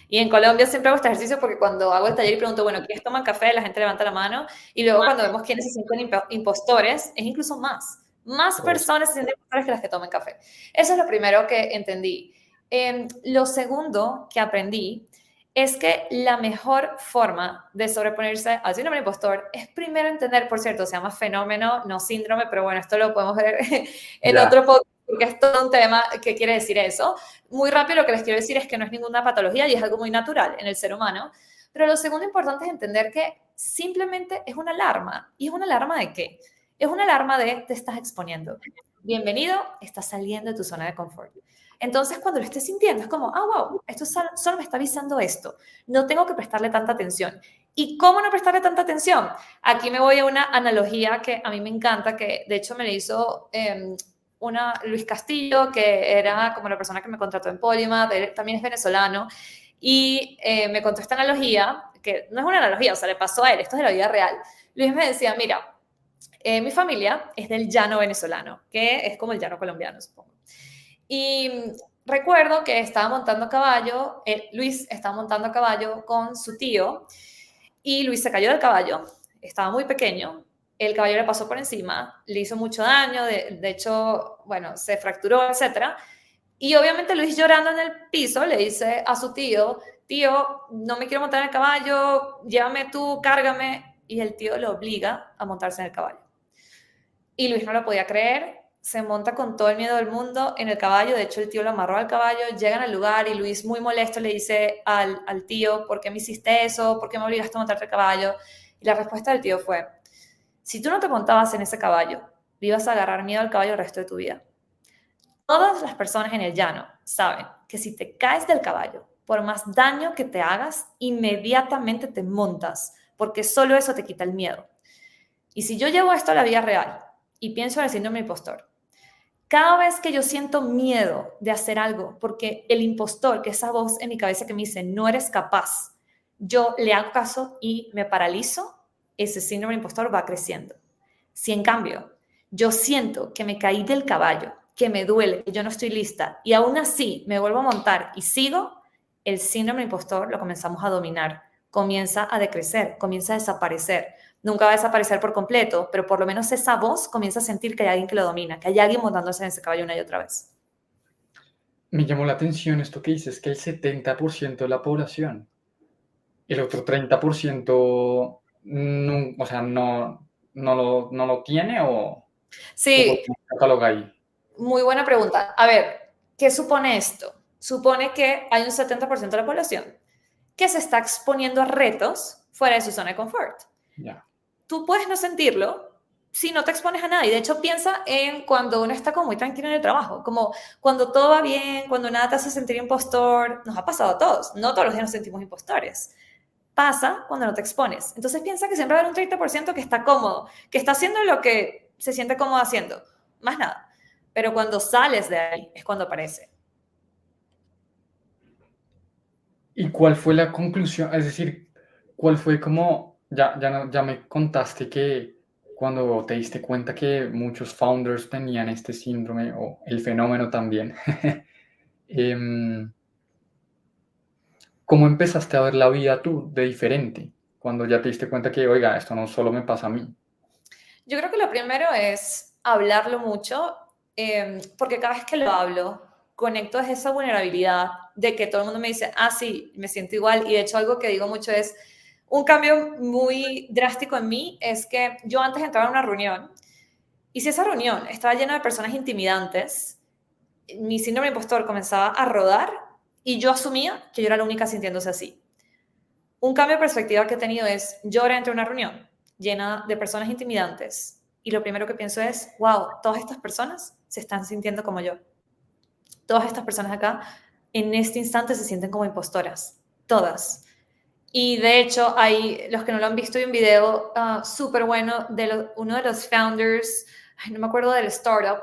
Y en Colombia siempre hago este ejercicio porque cuando hago el taller y pregunto, bueno, ¿quiénes toman café? La gente levanta la mano. Y luego cuando vemos quiénes se sienten impostores, es incluso más. Más personas se sienten impostores que las que toman café. Eso es lo primero que entendí. Lo segundo que aprendí es que la mejor forma de sobreponerse al síndrome del impostor es primero entender, por cierto, se llama fenómeno, no síndrome, pero bueno, esto lo podemos ver en otro podcast, porque es todo un tema que quiere decir eso. Muy rápido lo que les quiero decir es que no es ninguna patología y es algo muy natural en el ser humano. Pero lo segundo importante es entender que simplemente es una alarma. ¿Y es una alarma de qué? Es una alarma de te estás exponiendo. Bienvenido, estás saliendo de tu zona de confort. Entonces, cuando lo estés sintiendo, es como, wow, esto solo me está avisando esto. No tengo que prestarle tanta atención. ¿Y cómo no prestarle tanta atención? Aquí me voy a una analogía que a mí me encanta, que de hecho me la hizo Luis Castillo, que era como la persona que me contrató en Polymath, él también es venezolano, y me contó esta analogía, que no es una analogía, o sea, le pasó a él, esto es de la vida real. Luis me decía, mira, mi familia es del llano venezolano, que es como el llano colombiano, supongo. Y recuerdo que estaba montando a caballo, Luis estaba montando a caballo con su tío, y Luis se cayó del caballo, estaba muy pequeño, el caballo le pasó por encima, le hizo mucho daño, de hecho, bueno, se fracturó, etc. Y obviamente Luis llorando en el piso le dice a su tío, tío, no me quiero montar en el caballo, llévame tú, cárgame. Y el tío lo obliga a montarse en el caballo. Y Luis no lo podía creer, se monta con todo el miedo del mundo en el caballo, de hecho el tío lo amarró al caballo, llegan al lugar y Luis muy molesto le dice al tío, ¿por qué me hiciste eso? ¿Por qué me obligaste a montarte el caballo? Y la respuesta del tío fue, si tú no te montabas en ese caballo, le ibas a agarrar miedo al caballo el resto de tu vida. Todas las personas en el llano saben que si te caes del caballo, por más daño que te hagas, inmediatamente te montas, porque solo eso te quita el miedo. Y si yo llevo esto a la vida real y pienso en el síndrome del impostor, cada vez que yo siento miedo de hacer algo, porque el impostor, que es esa voz en mi cabeza que me dice, no eres capaz, yo le hago caso y me paralizo, ese síndrome del impostor va creciendo. Si en cambio yo siento que me caí del caballo, que me duele, que yo no estoy lista, y aún así me vuelvo a montar y sigo, el síndrome del impostor lo comenzamos a dominar, comienza a decrecer, comienza a desaparecer. Nunca va a desaparecer por completo, pero por lo menos esa voz comienza a sentir que hay alguien que lo domina, que hay alguien montándose en ese caballo una y otra vez. Me llamó la atención esto que dices, que el 70% de la población, el otro 30% no, o sea, no lo tiene o Sí, cataloga ahí. muy buena pregunta. A ver, ¿qué supone esto? Supone que hay un 70% de la población que se está exponiendo a retos fuera de su zona de confort. Ya. Tú puedes no sentirlo si no te expones a nada. Y de hecho piensa en cuando uno está como muy tranquilo en el trabajo, como cuando todo va bien, cuando nada te hace sentir impostor. Nos ha pasado a todos. No todos los días nos sentimos impostores. Pasa cuando no te expones. Entonces piensa que siempre va a haber un 30% que está cómodo, que está haciendo lo que se siente cómodo haciendo. Más nada. Pero cuando sales de ahí es cuando aparece. ¿Y cuál fue la conclusión? Es decir, ¿cuál fue como, ya me contaste que cuando te diste cuenta que muchos founders tenían este síndrome o el fenómeno también, ¿cómo empezaste a ver la vida tú de diferente? Cuando ya te diste cuenta que, oiga, esto no solo me pasa a mí. Yo creo que lo primero es hablarlo mucho, porque cada vez que lo hablo, conecto desde esa vulnerabilidad de que todo el mundo me dice, ah, sí, me siento igual. Y de hecho algo que digo mucho es, un cambio muy drástico en mí es que yo antes de entrar a una reunión, y si esa reunión estaba llena de personas intimidantes, mi síndrome de impostor comenzaba a rodar y yo asumía que yo era la única sintiéndose así. Un cambio de perspectiva que he tenido es, yo ahora entro a una reunión llena de personas intimidantes y lo primero que pienso es, wow, todas estas personas se están sintiendo como yo. Todas estas personas acá en este instante se sienten como impostoras. Todas. Y de hecho, hay, los que no lo han visto, hay un video súper bueno de uno de los founders, no me acuerdo del startup,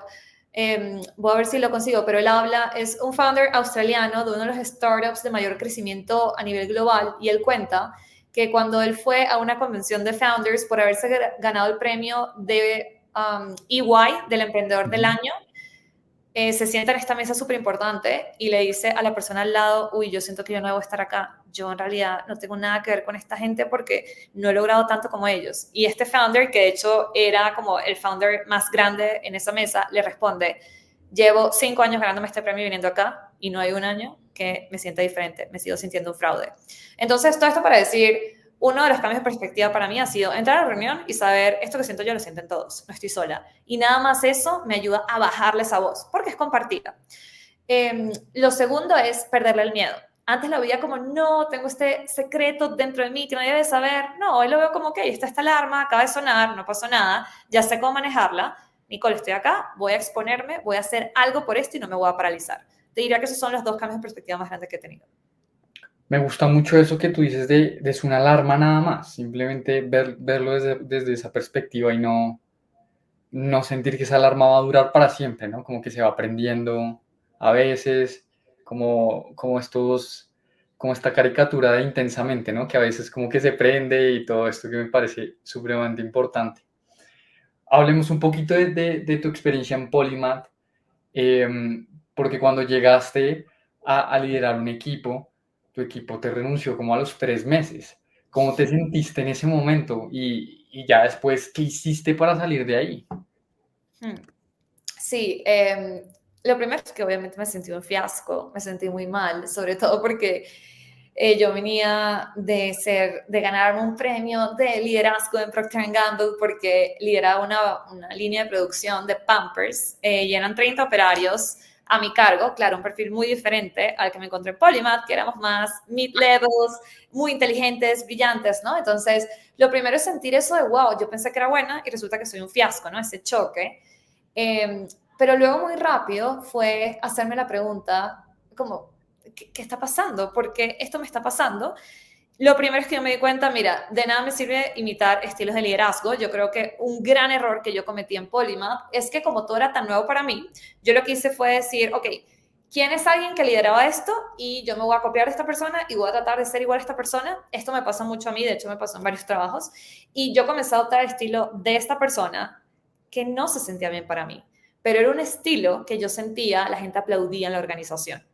voy a ver si lo consigo, pero él habla, es un founder australiano de uno de los startups de mayor crecimiento a nivel global y él cuenta que cuando él fue a una convención de founders por haberse ganado el premio de EY, del emprendedor del año, se sienta en esta mesa súper importante y le dice a la persona al lado, uy, yo siento que yo no debo estar acá, yo en realidad no tengo nada que ver con esta gente porque no he logrado tanto como ellos. Y este founder, que de hecho era como el founder más grande en esa mesa, le responde, llevo 5 años ganándome este premio y viniendo acá y no hay un año que me sienta diferente, me sigo sintiendo un fraude. Entonces, todo esto para decir, uno de los cambios de perspectiva para mí ha sido entrar a la reunión y saber, esto que siento yo lo sienten todos, no estoy sola. Y nada más eso me ayuda a bajarle esa voz, porque es compartida. Lo segundo es perderle el miedo. Antes lo veía como, no, tengo este secreto dentro de mí que nadie debe saber. No, hoy lo veo como, ok, está esta alarma, acaba de sonar, no pasó nada, ya sé cómo manejarla. Nicole, estoy acá, voy a exponerme, voy a hacer algo por esto y no me voy a paralizar. Te diría que esos son los 2 cambios de perspectiva más grandes que he tenido. Me gusta mucho eso que tú dices de es una alarma nada más, simplemente verlo desde esa perspectiva y no sentir que esa alarma va a durar para siempre, ¿no? Como que se va prendiendo a veces, como esta caricatura de Intensamente, ¿no? Que a veces como que se prende y todo esto que me parece supremamente importante. Hablemos un poquito de tu experiencia en Polymath, porque cuando llegaste a liderar un equipo, tu equipo te renunció como a los 3 meses. ¿Cómo te sentiste en ese momento? Y ya después, ¿qué hiciste para salir de ahí? Sí, lo primero es que obviamente me sentí un fiasco, me sentí muy mal, sobre todo porque yo venía de ganarme un premio de liderazgo en Procter Gamble porque lideraba una línea de producción de Pampers y eran 30 operarios a mi cargo, claro, un perfil muy diferente al que me encontré en Polymath, que éramos más mid-levels, muy inteligentes, brillantes, ¿no? Entonces, lo primero es sentir eso de, wow, yo pensé que era buena y resulta que soy un fiasco, ¿no? Ese choque. Pero luego muy rápido fue hacerme la pregunta, como, ¿qué está pasando? ¿Por qué esto me está pasando? Lo primero es que yo me di cuenta, mira, de nada me sirve imitar estilos de liderazgo. Yo creo que un gran error que yo cometí en Polymath es que como todo era tan nuevo para mí, yo lo que hice fue decir, ok, ¿quién es alguien que lideraba esto? Y yo me voy a copiar de esta persona y voy a tratar de ser igual a esta persona. Esto me pasa mucho a mí, de hecho me pasó en varios trabajos. Y yo comencé a adoptar el estilo de esta persona que no se sentía bien para mí, pero era un estilo que yo sentía, la gente aplaudía en la organización.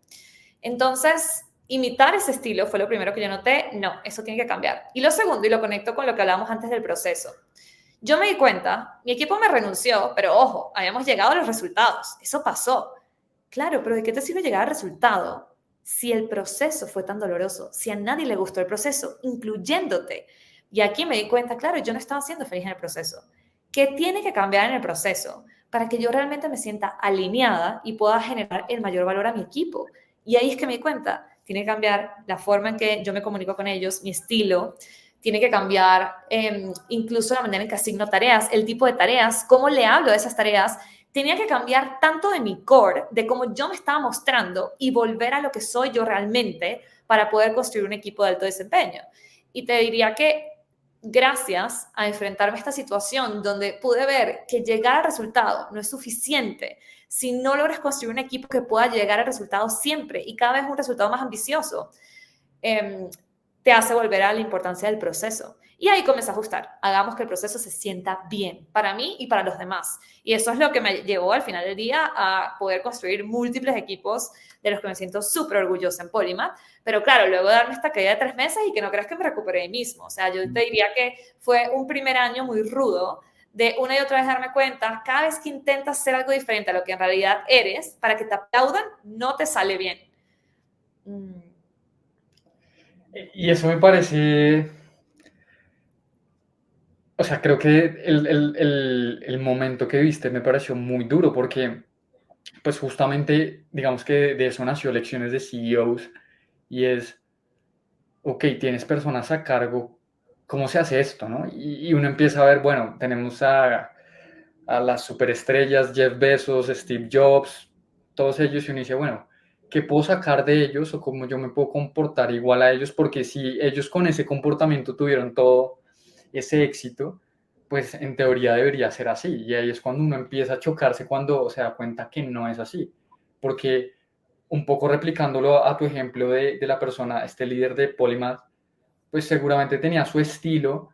Entonces, imitar ese estilo fue lo primero que yo noté, no, eso tiene que cambiar. Y lo segundo, y lo conecto con lo que hablábamos antes del proceso, yo me di cuenta, mi equipo me renunció, pero ojo, habíamos llegado a los resultados, eso pasó. Claro, pero ¿de qué te sirve llegar al resultado si el proceso fue tan doloroso, si a nadie le gustó el proceso, incluyéndote? Y aquí me di cuenta, claro, yo no estaba siendo feliz en el proceso. ¿Qué tiene que cambiar en el proceso para que yo realmente me sienta alineada y pueda generar el mayor valor a mi equipo? Y ahí es que me di cuenta, tiene que cambiar la forma en que yo me comunico con ellos, mi estilo, tiene que cambiar incluso la manera en que asigno tareas, el tipo de tareas, cómo le hablo de esas tareas. Tenía que cambiar tanto de mi core, de cómo yo me estaba mostrando y volver a lo que soy yo realmente para poder construir un equipo de alto desempeño. Y te diría que gracias a enfrentarme a esta situación donde pude ver que llegar al resultado no es suficiente si no logras construir un equipo que pueda llegar al resultado siempre y cada vez un resultado más ambicioso, te hace volver a la importancia del proceso. Y ahí comienza a ajustar. Hagamos que el proceso se sienta bien para mí y para los demás. Y eso es lo que me llevó al final del día a poder construir múltiples equipos de los que me siento súper orgullosa en Polymath. Pero claro, luego de darme esta caída de 3 meses y que no creas que me recuperé de mismo. O sea, yo te diría que fue un primer año muy rudo de una y otra vez darme cuenta, cada vez que intentas hacer algo diferente a lo que en realidad eres, para que te aplaudan, no te sale bien. Y eso me parece, o sea, creo que el momento que viste me pareció muy duro porque, pues justamente, digamos que de eso nació Lecciones de CEOs y es, ok, tienes personas a cargo, ¿cómo se hace esto, no? Y uno empieza a ver, bueno, tenemos a las superestrellas, Jeff Bezos, Steve Jobs, todos ellos, y uno dice, bueno, ¿qué puedo sacar de ellos o cómo yo me puedo comportar igual a ellos? Porque si ellos con ese comportamiento tuvieron todo ese éxito, pues en teoría debería ser así. Y ahí es cuando uno empieza a chocarse cuando se da cuenta que no es así. Porque un poco replicándolo a tu ejemplo de la persona, este líder de Polymath, pues seguramente tenía su estilo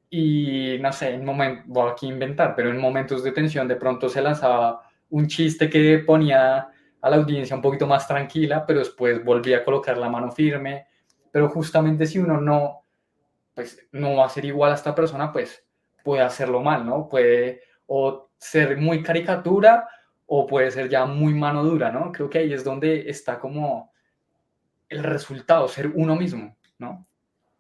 y no sé, voy aquí a inventar, pero en momentos de tensión de pronto se lanzaba un chiste que ponía a la audiencia un poquito más tranquila, pero después volvía a colocar la mano firme. Pero justamente si uno no, pues no va a ser igual a esta persona, pues puede hacerlo mal, ¿no? Puede o ser muy caricatura o puede ser ya muy mano dura, ¿no? Creo que ahí es donde está como el resultado, ser uno mismo, ¿no?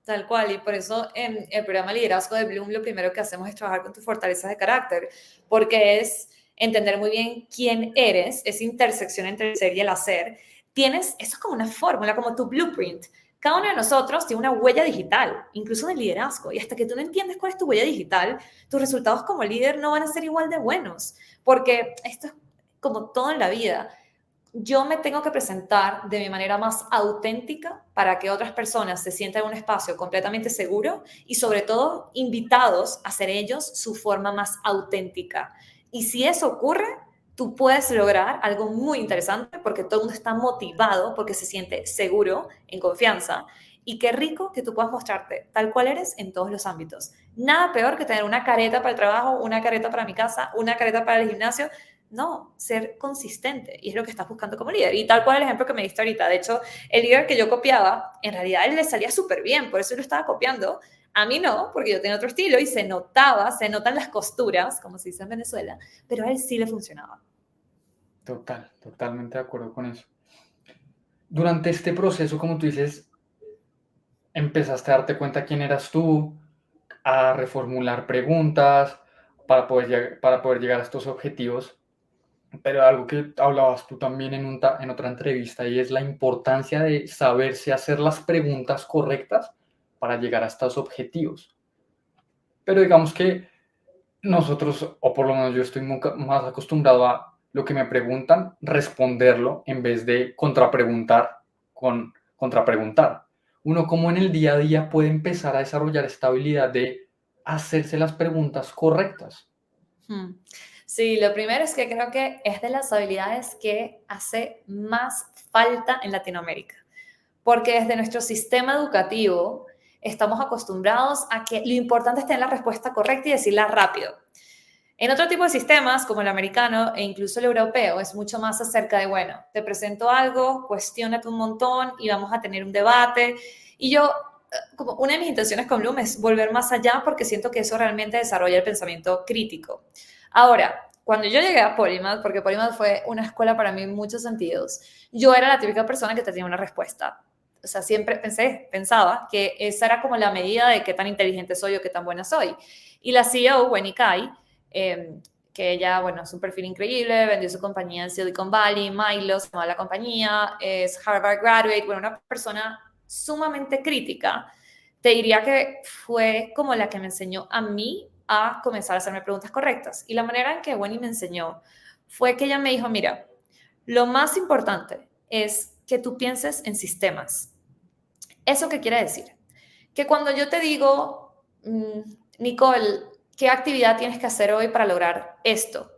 Tal cual, y por eso en el programa Liderazgo de Bloom lo primero que hacemos es trabajar con tus fortalezas de carácter, porque es entender muy bien quién eres, esa intersección entre el ser y el hacer. Tienes, eso es como una fórmula, como tu blueprint. Cada uno de nosotros tiene una huella digital, incluso de liderazgo, y hasta que tú no entiendes cuál es tu huella digital, tus resultados como líder no van a ser igual de buenos, porque esto es como todo en la vida. Yo me tengo que presentar de mi manera más auténtica para que otras personas se sientan en un espacio completamente seguro y sobre todo invitados a ser ellos su forma más auténtica. Y si eso ocurre, tú puedes lograr algo muy interesante porque todo el mundo está motivado, porque se siente seguro, en confianza. Y qué rico que tú puedas mostrarte tal cual eres en todos los ámbitos. Nada peor que tener una careta para el trabajo, una careta para mi casa, una careta para el gimnasio. No, ser consistente. Y es lo que estás buscando como líder. Y tal cual el ejemplo que me diste ahorita. De hecho, el líder que yo copiaba, en realidad él le salía súper bien, por eso yo lo estaba copiando. A mí no, porque yo tenía otro estilo y se notaba, se notan las costuras, como se dice en Venezuela, pero a él sí le funcionaba. Totalmente de acuerdo con eso. Durante este proceso, como tú dices, empezaste a darte cuenta quién eras tú, a reformular preguntas para poder llegar a estos objetivos. Pero algo que hablabas tú también en otra entrevista y es la importancia de saberse hacer las preguntas correctas para llegar a estos objetivos. Pero digamos que nosotros, o por lo menos yo estoy más acostumbrado a lo que me preguntan, responderlo en vez de contrapreguntar con contrapreguntar. Uno como en el día a día puede empezar a desarrollar esta habilidad de hacerse las preguntas correctas. Hmm. Sí, lo primero es que creo que es de las habilidades que hace más falta en Latinoamérica, porque desde nuestro sistema educativo estamos acostumbrados a que lo importante es tener la respuesta correcta y decirla rápido. En otro tipo de sistemas, como el americano e incluso el europeo, es mucho más acerca de, bueno, te presento algo, cuestiónate un montón y vamos a tener un debate. Y yo, como una de mis intenciones con Bloom es volver más allá porque siento que eso realmente desarrolla el pensamiento crítico. Ahora, cuando yo llegué a Polymath, porque Polymath fue una escuela para mí en muchos sentidos, yo era la típica persona que tenía una respuesta. O sea, siempre pensaba que esa era como la medida de qué tan inteligente soy o qué tan buena soy. Y la CEO, Wendy Kai, que ella, bueno, es un perfil increíble, vendió su compañía en Silicon Valley, Milo se llama la compañía, es Harvard graduate, bueno, una persona sumamente crítica. Te diría que fue como la que me enseñó a mí a comenzar a hacerme preguntas correctas. Y la manera en que Wendy me enseñó fue que ella me dijo, mira, lo más importante es que tú pienses en sistemas. ¿Eso qué quiere decir? Que cuando yo te digo, Nicole, ¿qué actividad tienes que hacer hoy para lograr esto?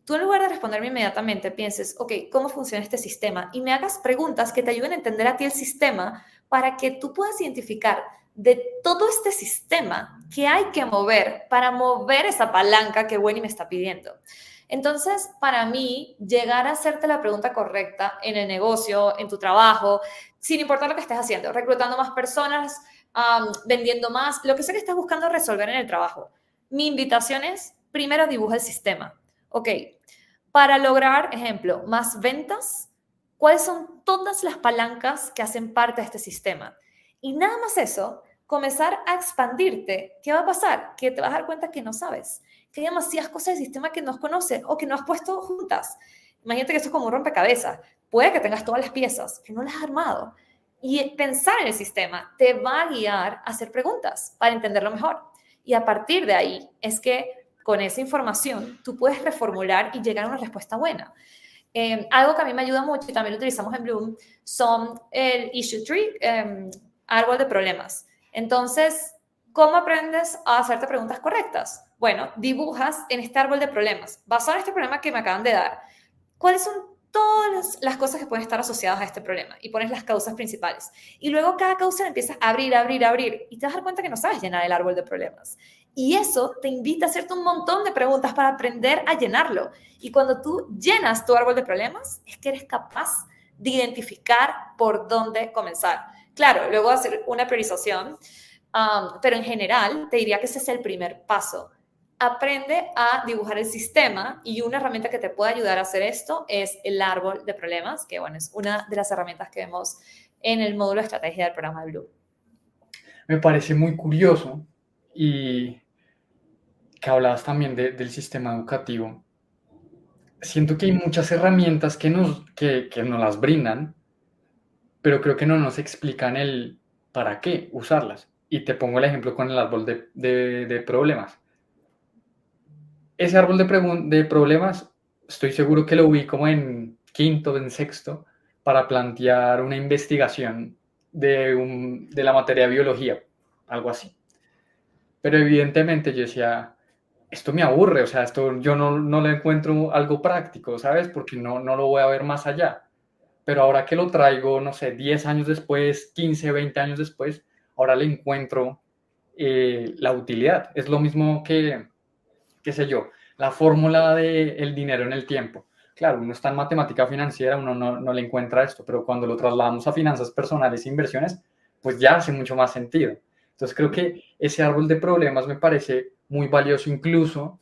Tú en lugar de responderme inmediatamente pienses, ok, ¿cómo funciona este sistema? Y me hagas preguntas que te ayuden a entender a ti el sistema para que tú puedas identificar de todo este sistema que hay que mover para mover esa palanca que Wendy me está pidiendo. Entonces, para mí, llegar a hacerte la pregunta correcta en el negocio, en tu trabajo, sin importar lo que estés haciendo, reclutando más personas, vendiendo más, lo que sea que estés buscando resolver en el trabajo. Mi invitación es, primero dibuja el sistema. Ok, para lograr, ejemplo, más ventas, ¿cuáles son todas las palancas que hacen parte de este sistema? Y nada más eso, comenzar a expandirte. ¿Qué va a pasar? Que te vas a dar cuenta que no sabes, que hay demasiadas cosas del sistema que no conoces o que no has puesto juntas. Imagínate que esto es como un rompecabezas. Puede que tengas todas las piezas, pero no las has armado. Y pensar en el sistema te va a guiar a hacer preguntas para entenderlo mejor. Y a partir de ahí es que con esa información tú puedes reformular y llegar a una respuesta buena. Algo que a mí me ayuda mucho y también lo utilizamos en Bloom son el issue tree, árbol de problemas. Entonces, ¿cómo aprendes a hacerte preguntas correctas? Bueno, dibujas en este árbol de problemas. Basado en este problema que me acaban de dar, ¿cuáles son todas las cosas que pueden estar asociadas a este problema y pones las causas principales. Y luego cada causa la empiezas a abrir, abrir, abrir y te vas a dar cuenta que no sabes llenar el árbol de problemas. Y eso te invita a hacerte un montón de preguntas para aprender a llenarlo. Y cuando tú llenas tu árbol de problemas, es que eres capaz de identificar por dónde comenzar. Claro, luego hacer una priorización, pero en general te diría que ese es el primer paso. Aprende a dibujar el sistema y una herramienta que te puede ayudar a hacer esto es el árbol de problemas, que bueno, es una de las herramientas que vemos en el módulo de estrategia del programa de Blue. Me parece muy curioso y que hablabas también del sistema educativo. Siento que hay muchas herramientas que nos las brindan, pero creo que no nos explican el para qué usarlas. Y te pongo el ejemplo con el árbol de problemas. Ese árbol de problemas, estoy seguro que lo vi como en quinto, en sexto, para plantear una investigación de la materia de biología, algo así. Pero evidentemente yo decía, esto me aburre, o sea, esto yo no le encuentro algo práctico, ¿sabes? Porque no lo voy a ver más allá. Pero ahora que lo traigo, no sé, 10 años después, 15, 20 años después, ahora le encuentro la utilidad. Es lo mismo que, qué sé yo, la fórmula del dinero en el tiempo. Claro, uno está en matemática financiera, uno no le encuentra esto, pero cuando lo trasladamos a finanzas personales e inversiones, pues ya hace mucho más sentido. Entonces creo que ese árbol de problemas me parece muy valioso. Incluso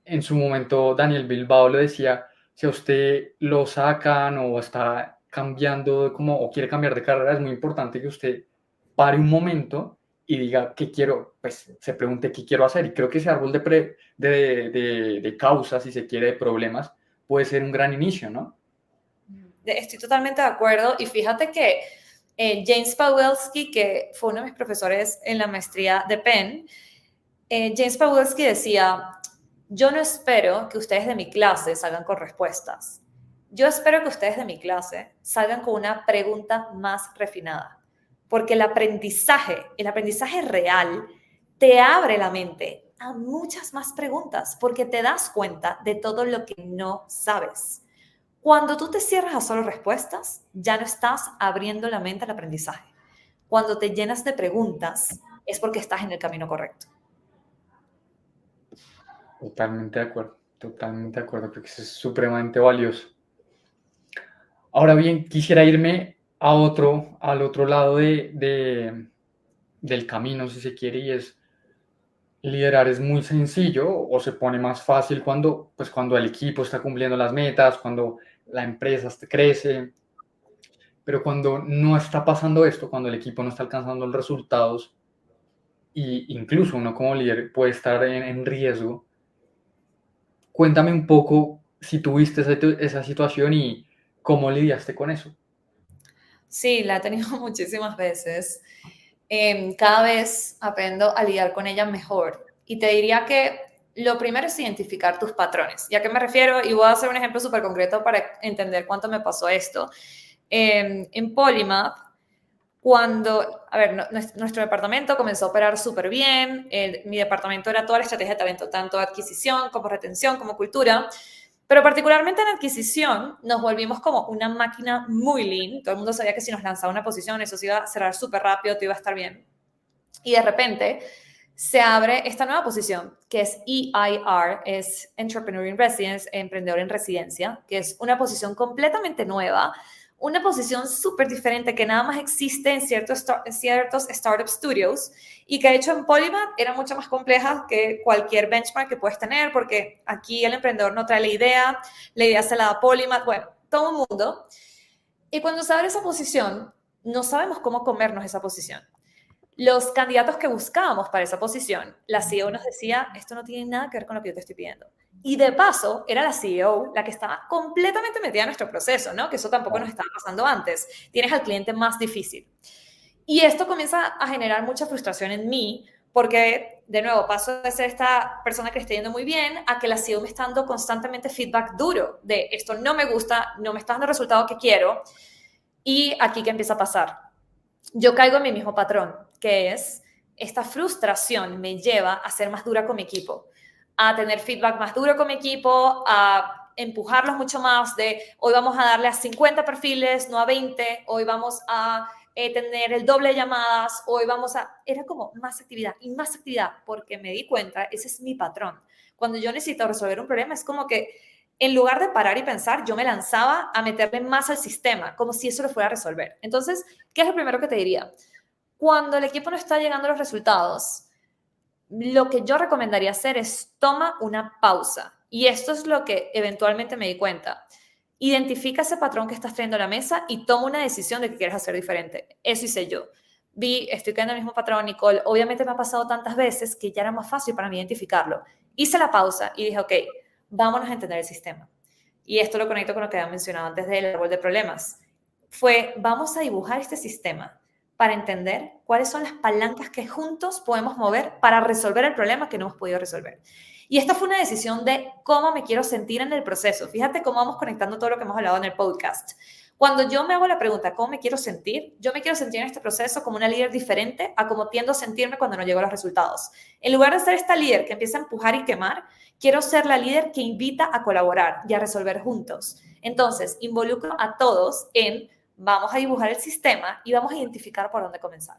en su momento Daniel Bilbao le decía, si a usted lo sacan o está cambiando como, o quiere cambiar de carrera, es muy importante que usted pare un momento y diga qué quiero, pues se pregunte qué quiero hacer. Y creo que ese árbol de causas, si se quiere, de problemas, puede ser un gran inicio, ¿no? Estoy totalmente de acuerdo y fíjate que James Pawelski, que fue uno de mis profesores en la maestría de Penn, James Pawelski decía, yo no espero que ustedes de mi clase salgan con respuestas. Yo espero que ustedes de mi clase salgan con una pregunta más refinada. Porque el aprendizaje real, te abre la mente a muchas más preguntas, porque te das cuenta de todo lo que no sabes. Cuando tú te cierras a solo respuestas, ya no estás abriendo la mente al aprendizaje. Cuando te llenas de preguntas, es porque estás en el camino correcto. Totalmente de acuerdo, creo que eso es supremamente valioso. Ahora bien, quisiera irme al otro lado del camino, si se quiere, y es liderar es muy sencillo o se pone más fácil cuando el equipo está cumpliendo las metas, cuando la empresa crece, pero cuando no está pasando esto, cuando el equipo no está alcanzando los resultados, e incluso uno como líder puede estar en riesgo. Cuéntame un poco si tuviste esa situación y cómo lidiaste con eso. Sí, la he tenido muchísimas veces. Cada vez aprendo a lidiar con ella mejor. Y te diría que lo primero es identificar tus patrones. ¿Y a qué me refiero? Y voy a hacer un ejemplo súper concreto para entender cuánto me pasó esto. En Polymath, nuestro departamento comenzó a operar súper bien. Mi departamento era toda la estrategia de talento, tanto adquisición como retención, como cultura. Pero particularmente en adquisición nos volvimos como una máquina muy lean. Todo el mundo sabía que si nos lanzaba una posición, eso se iba a cerrar súper rápido, todo iba a estar bien. Y de repente se abre esta nueva posición, que es EIR, es Entrepreneur in Residence, Emprendedor en Residencia, que es una posición completamente nueva, una posición súper diferente que nada más existe en ciertos startup studios y que de hecho en Polymath era mucho más compleja que cualquier benchmark que puedes tener, porque aquí el emprendedor no trae la idea se la da Polymath, bueno, todo el mundo. Y cuando se abre esa posición, no sabemos cómo comernos esa posición. Los candidatos que buscábamos para esa posición, la CEO nos decía, esto no tiene nada que ver con lo que yo te estoy pidiendo. Y de paso, era la CEO la que estaba completamente metida en nuestro proceso, ¿no? Que eso tampoco nos estaba pasando antes. Tienes al cliente más difícil. Y esto comienza a generar mucha frustración en mí, porque, de nuevo, paso de ser esta persona que le está yendo muy bien a que la CEO me está dando constantemente feedback duro de esto no me gusta, no me está dando el resultado que quiero. Y aquí, ¿qué empieza a pasar? Yo caigo en mi mismo patrón, que es esta frustración me lleva a ser más dura con mi equipo, a tener feedback más duro con mi equipo, a empujarlos mucho más de hoy vamos a darle a 50 perfiles, no a 20, hoy vamos a tener el doble de llamadas, hoy vamos a... Era como más actividad y más actividad, porque me di cuenta, ese es mi patrón. Cuando yo necesito resolver un problema, es como que en lugar de parar y pensar, yo me lanzaba a meterle más al sistema, como si eso lo fuera a resolver. Entonces, ¿qué es lo primero que te diría? Cuando el equipo no está llegando a los resultados, lo que yo recomendaría hacer es toma una pausa. Y esto es lo que eventualmente me di cuenta. Identifica ese patrón que estás trayendo a la mesa y toma una decisión de que quieres hacer diferente. Eso hice yo. Estoy cayendo en el mismo patrón, Nicole. Obviamente me ha pasado tantas veces que ya era más fácil para mí identificarlo. Hice la pausa y dije, ok, vámonos a entender el sistema. Y esto lo conecto con lo que había mencionado antes del árbol de problemas. Vamos a dibujar este sistema para entender cuáles son las palancas que juntos podemos mover para resolver el problema que no hemos podido resolver. Y esta fue una decisión de cómo me quiero sentir en el proceso. Fíjate cómo vamos conectando todo lo que hemos hablado en el podcast. Cuando yo me hago la pregunta, ¿cómo me quiero sentir? Yo me quiero sentir en este proceso como una líder diferente a como tiendo a sentirme cuando no llego a los resultados. En lugar de ser esta líder que empieza a empujar y quemar, quiero ser la líder que invita a colaborar y a resolver juntos. Entonces, involucro a todos en vamos a dibujar el sistema y vamos a identificar por dónde comenzar.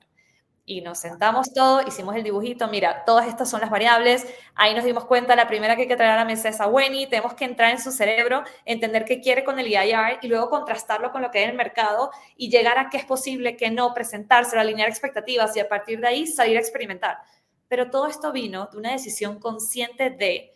Y nos sentamos todos, hicimos el dibujito, mira, todas estas son las variables, ahí nos dimos cuenta, la primera que hay que traer a la mesa es a Wenny, tenemos que entrar en su cerebro, entender qué quiere con el EIR y luego contrastarlo con lo que hay en el mercado y llegar a qué es posible, qué no, presentárselo, alinear expectativas y a partir de ahí salir a experimentar. Pero todo esto vino de una decisión consciente de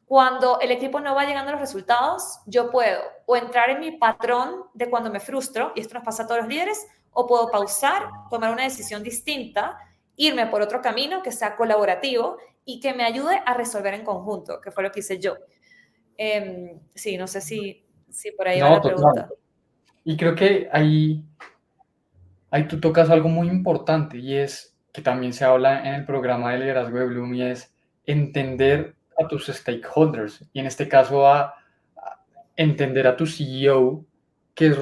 cuando el equipo no va llegando a los resultados, yo puedo o entrar en mi patrón de cuando me frustro, y esto nos pasa a todos los líderes, o puedo pausar, tomar una decisión distinta, irme por otro camino que sea colaborativo y que me ayude a resolver en conjunto, que fue lo que hice yo. Sí, no sé si por ahí va No, la pregunta. total. Y creo que ahí tú tocas algo muy importante y es que también se habla en el programa de liderazgo de Bloom y es entender a tus stakeholders y en este caso a entender a tu CEO qué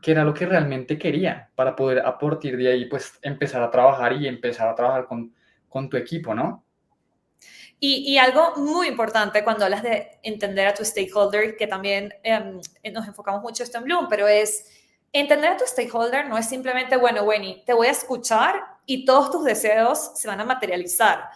era lo que realmente quería para poder a partir de ahí pues empezar a trabajar y empezar a trabajar con tu equipo, ¿no? Y algo muy importante cuando hablas de entender a tu stakeholder, que también nos enfocamos mucho esto en Bloom, pero es entender a tu stakeholder no es simplemente, bueno, Wenny, te voy a escuchar y todos tus deseos se van a materializar.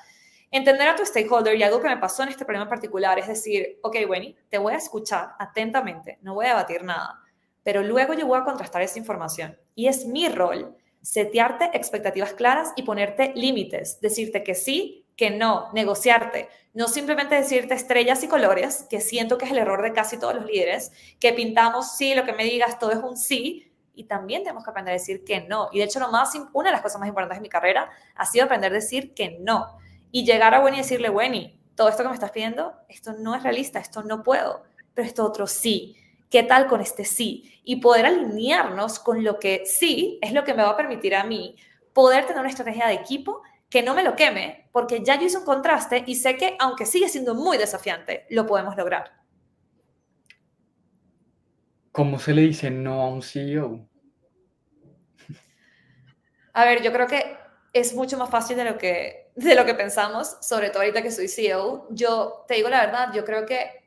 Entender a tu stakeholder y algo que me pasó en este problema en particular es decir, ok, Wenny, te voy a escuchar atentamente, no voy a debatir nada, pero luego yo voy a contrastar esa información. Y es mi rol setearte expectativas claras y ponerte límites, decirte que sí, que no, negociarte, no simplemente decirte estrellas y colores, que siento que es el error de casi todos los líderes, que pintamos sí, lo que me digas, todo es un sí, y también tenemos que aprender a decir que no. Y de hecho, una de las cosas más importantes de mi carrera ha sido aprender a decir que no. Y llegar a Wenny y decirle, Wenny, todo esto que me estás pidiendo, esto no es realista, esto no puedo, pero esto otro sí. ¿Qué tal con este sí? Y poder alinearnos con lo que sí es lo que me va a permitir a mí poder tener una estrategia de equipo que no me lo queme, porque ya yo hice un contraste y sé que, aunque sigue siendo muy desafiante, lo podemos lograr. ¿Cómo se le dice no a un CEO? A ver, yo creo que es mucho más fácil de lo que pensamos, sobre todo ahorita que soy CEO. Yo te digo la verdad, yo creo que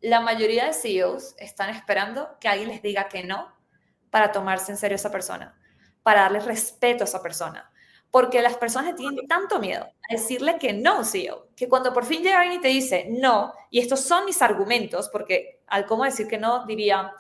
la mayoría de CEOs están esperando que alguien les diga que no para tomarse en serio a esa persona, para darle respeto a esa persona. Porque las personas tienen tanto miedo a decirle que no a un CEO, que cuando por fin llega alguien y te dice no, y estos son mis argumentos, porque al cómo decir que no, diría,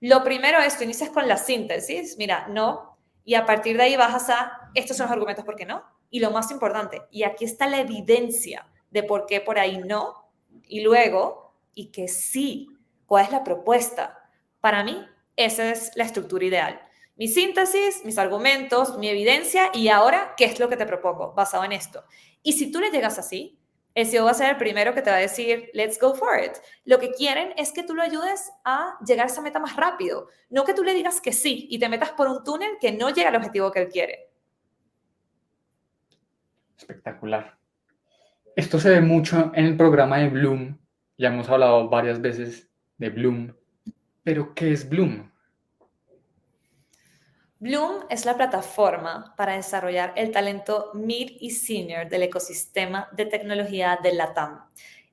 lo primero es, tú inicias con la síntesis, mira, no, y a partir de ahí bajas a, estos son los argumentos por qué no, y lo más importante, y aquí está la evidencia de por qué por ahí no, y luego, y que sí, ¿cuál es la propuesta? Para mí, esa es la estructura ideal. Mi síntesis, mis argumentos, mi evidencia y ahora, ¿qué es lo que te propongo basado en esto? Y si tú le llegas así, el CEO va a ser el primero que te va a decir, let's go for it. Lo que quieren es que tú lo ayudes a llegar a esa meta más rápido, no que tú le digas que sí y te metas por un túnel que no llega al objetivo que él quiere. Espectacular. Esto se ve mucho en el programa de Bloom. Ya hemos hablado varias veces de Bloom. Pero, ¿qué es Bloom? Bloom es la plataforma para desarrollar el talento mid y senior del ecosistema de tecnología de LATAM.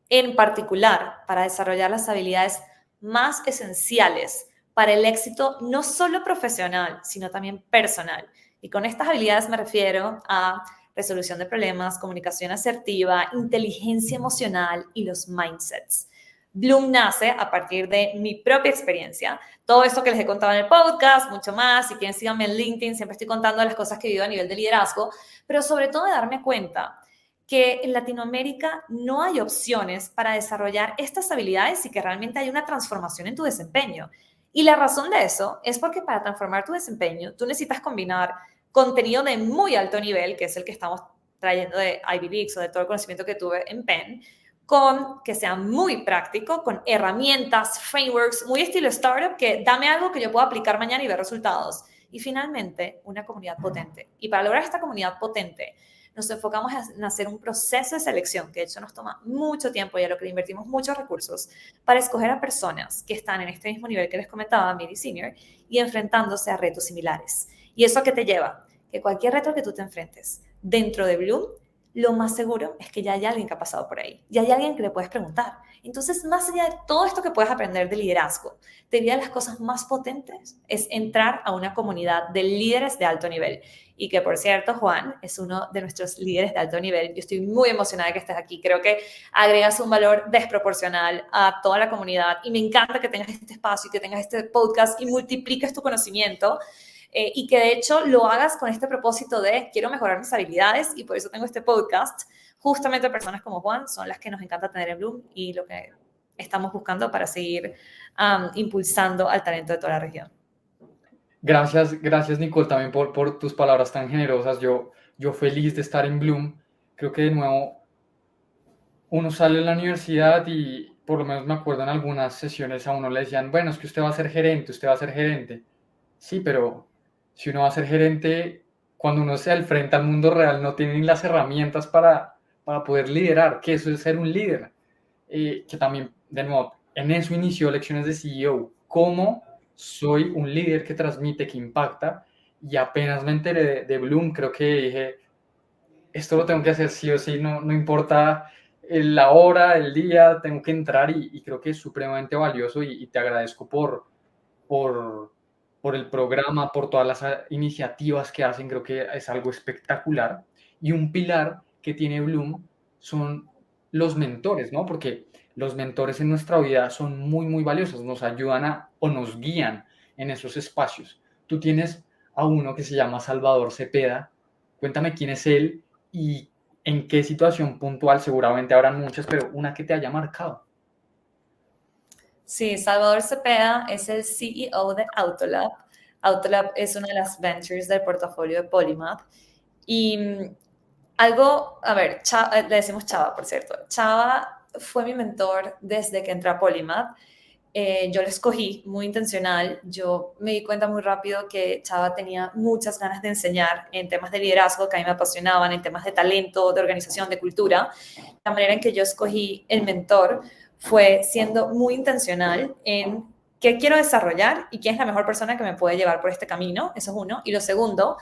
En particular, para desarrollar las habilidades más esenciales para el éxito no solo profesional, sino también personal. Y con estas habilidades me refiero a resolución de problemas, comunicación asertiva, inteligencia emocional y los mindsets. Bloom nace a partir de mi propia experiencia. Todo esto que les he contado en el podcast, mucho más. Si quieren, síganme en LinkedIn. Siempre estoy contando las cosas que he vivido a nivel de liderazgo, pero sobre todo de darme cuenta que en Latinoamérica no hay opciones para desarrollar estas habilidades y que realmente hay una transformación en tu desempeño. Y la razón de eso es porque para transformar tu desempeño, tú necesitas combinar contenido de muy alto nivel, que es el que estamos trayendo de Ivy Leagues o de todo el conocimiento que tuve en Penn, con que sea muy práctico, con herramientas, frameworks, muy estilo startup, que dame algo que yo pueda aplicar mañana y ver resultados. Y finalmente, una comunidad potente. Y para lograr esta comunidad potente, nos enfocamos en hacer un proceso de selección, que de hecho nos toma mucho tiempo y a lo que le invertimos muchos recursos, para escoger a personas que están en este mismo nivel que les comentaba, mid y senior, y enfrentándose a retos similares. ¿Y eso a qué te lleva? Que cualquier reto que tú te enfrentes dentro de Bloom, lo más seguro es que ya hay alguien que ha pasado por ahí. Ya hay alguien que le puedes preguntar. Entonces, más allá de todo esto que puedes aprender de liderazgo, te diría las cosas más potentes es entrar a una comunidad de líderes de alto nivel. Y que, por cierto, Juan es uno de nuestros líderes de alto nivel. Yo estoy muy emocionada de que estés aquí. Creo que agregas un valor desproporcional a toda la comunidad. Y me encanta que tengas este espacio y que tengas este podcast y multipliques tu conocimiento. Y que de hecho lo hagas con este propósito de quiero mejorar mis habilidades y por eso tengo este podcast. Justamente personas como Juan son las que nos encanta tener en Bloom y lo que estamos buscando para seguir impulsando al talento de toda la región. Gracias Nicole también por tus palabras tan generosas. Yo feliz de estar en Bloom. Creo que de nuevo uno sale de la universidad y por lo menos me acuerdo en algunas sesiones a uno le decían, bueno, es que usted va a ser gerente, usted va a ser gerente. Sí, pero si uno va a ser gerente, cuando uno se enfrenta al mundo real, no tiene ni las herramientas para poder liderar, que eso es ser un líder. Que también, de nuevo, en eso inició Lecciones de CEO. ¿Cómo soy un líder que transmite, que impacta? Y apenas me enteré de Bloom, creo que dije, esto lo tengo que hacer sí o sí, no importa la hora, el día, tengo que entrar y creo que es supremamente valioso y te agradezco por el programa, por todas las iniciativas que hacen, creo que es algo espectacular. Y un pilar que tiene Bloom son los mentores, ¿no? Porque los mentores en nuestra vida son muy valiosos, nos ayudan o nos guían en esos espacios. Tú tienes a uno que se llama Salvador Cepeda, cuéntame quién es él y en qué situación puntual, seguramente habrán muchas, pero una que te haya marcado. Sí, Salvador Cepeda es el CEO de Autolab. Autolab es una de las ventures del portafolio de Polymath. Y a ver, le decimos Chava, por cierto. Chava fue mi mentor desde que entré a Polymath. Yo lo escogí muy intencional. Yo me di cuenta muy rápido que Chava tenía muchas ganas de enseñar en temas de liderazgo que a mí me apasionaban, en temas de talento, de organización, de cultura. La manera en que yo escogí el mentor fue siendo muy intencional en qué quiero desarrollar y quién es la mejor persona que me puede llevar por este camino. Eso es uno. Y lo segundo,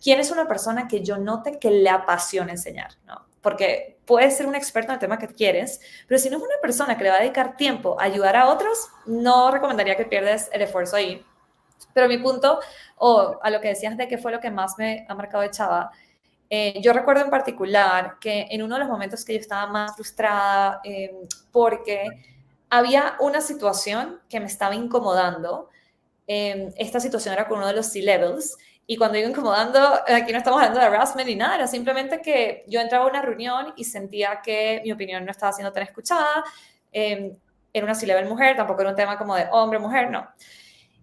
quién es una persona que yo note que le apasiona enseñar, ¿no? Porque puedes ser un experto en el tema que quieres, pero si no es una persona que le va a dedicar tiempo a ayudar a otros, no recomendaría que pierdas el esfuerzo ahí. Pero mi punto, o a lo que decías de qué fue lo que más me ha marcado de Chava, yo recuerdo en particular que en uno de los momentos que yo estaba más frustrada porque había una situación que me estaba incomodando. Esta situación era con uno de los C-levels. Y cuando digo incomodando, aquí no estamos hablando de harassment ni nada, era simplemente que yo entraba a una reunión y sentía que mi opinión no estaba siendo tan escuchada. Era una C-level mujer, tampoco era un tema como de hombre-mujer, no.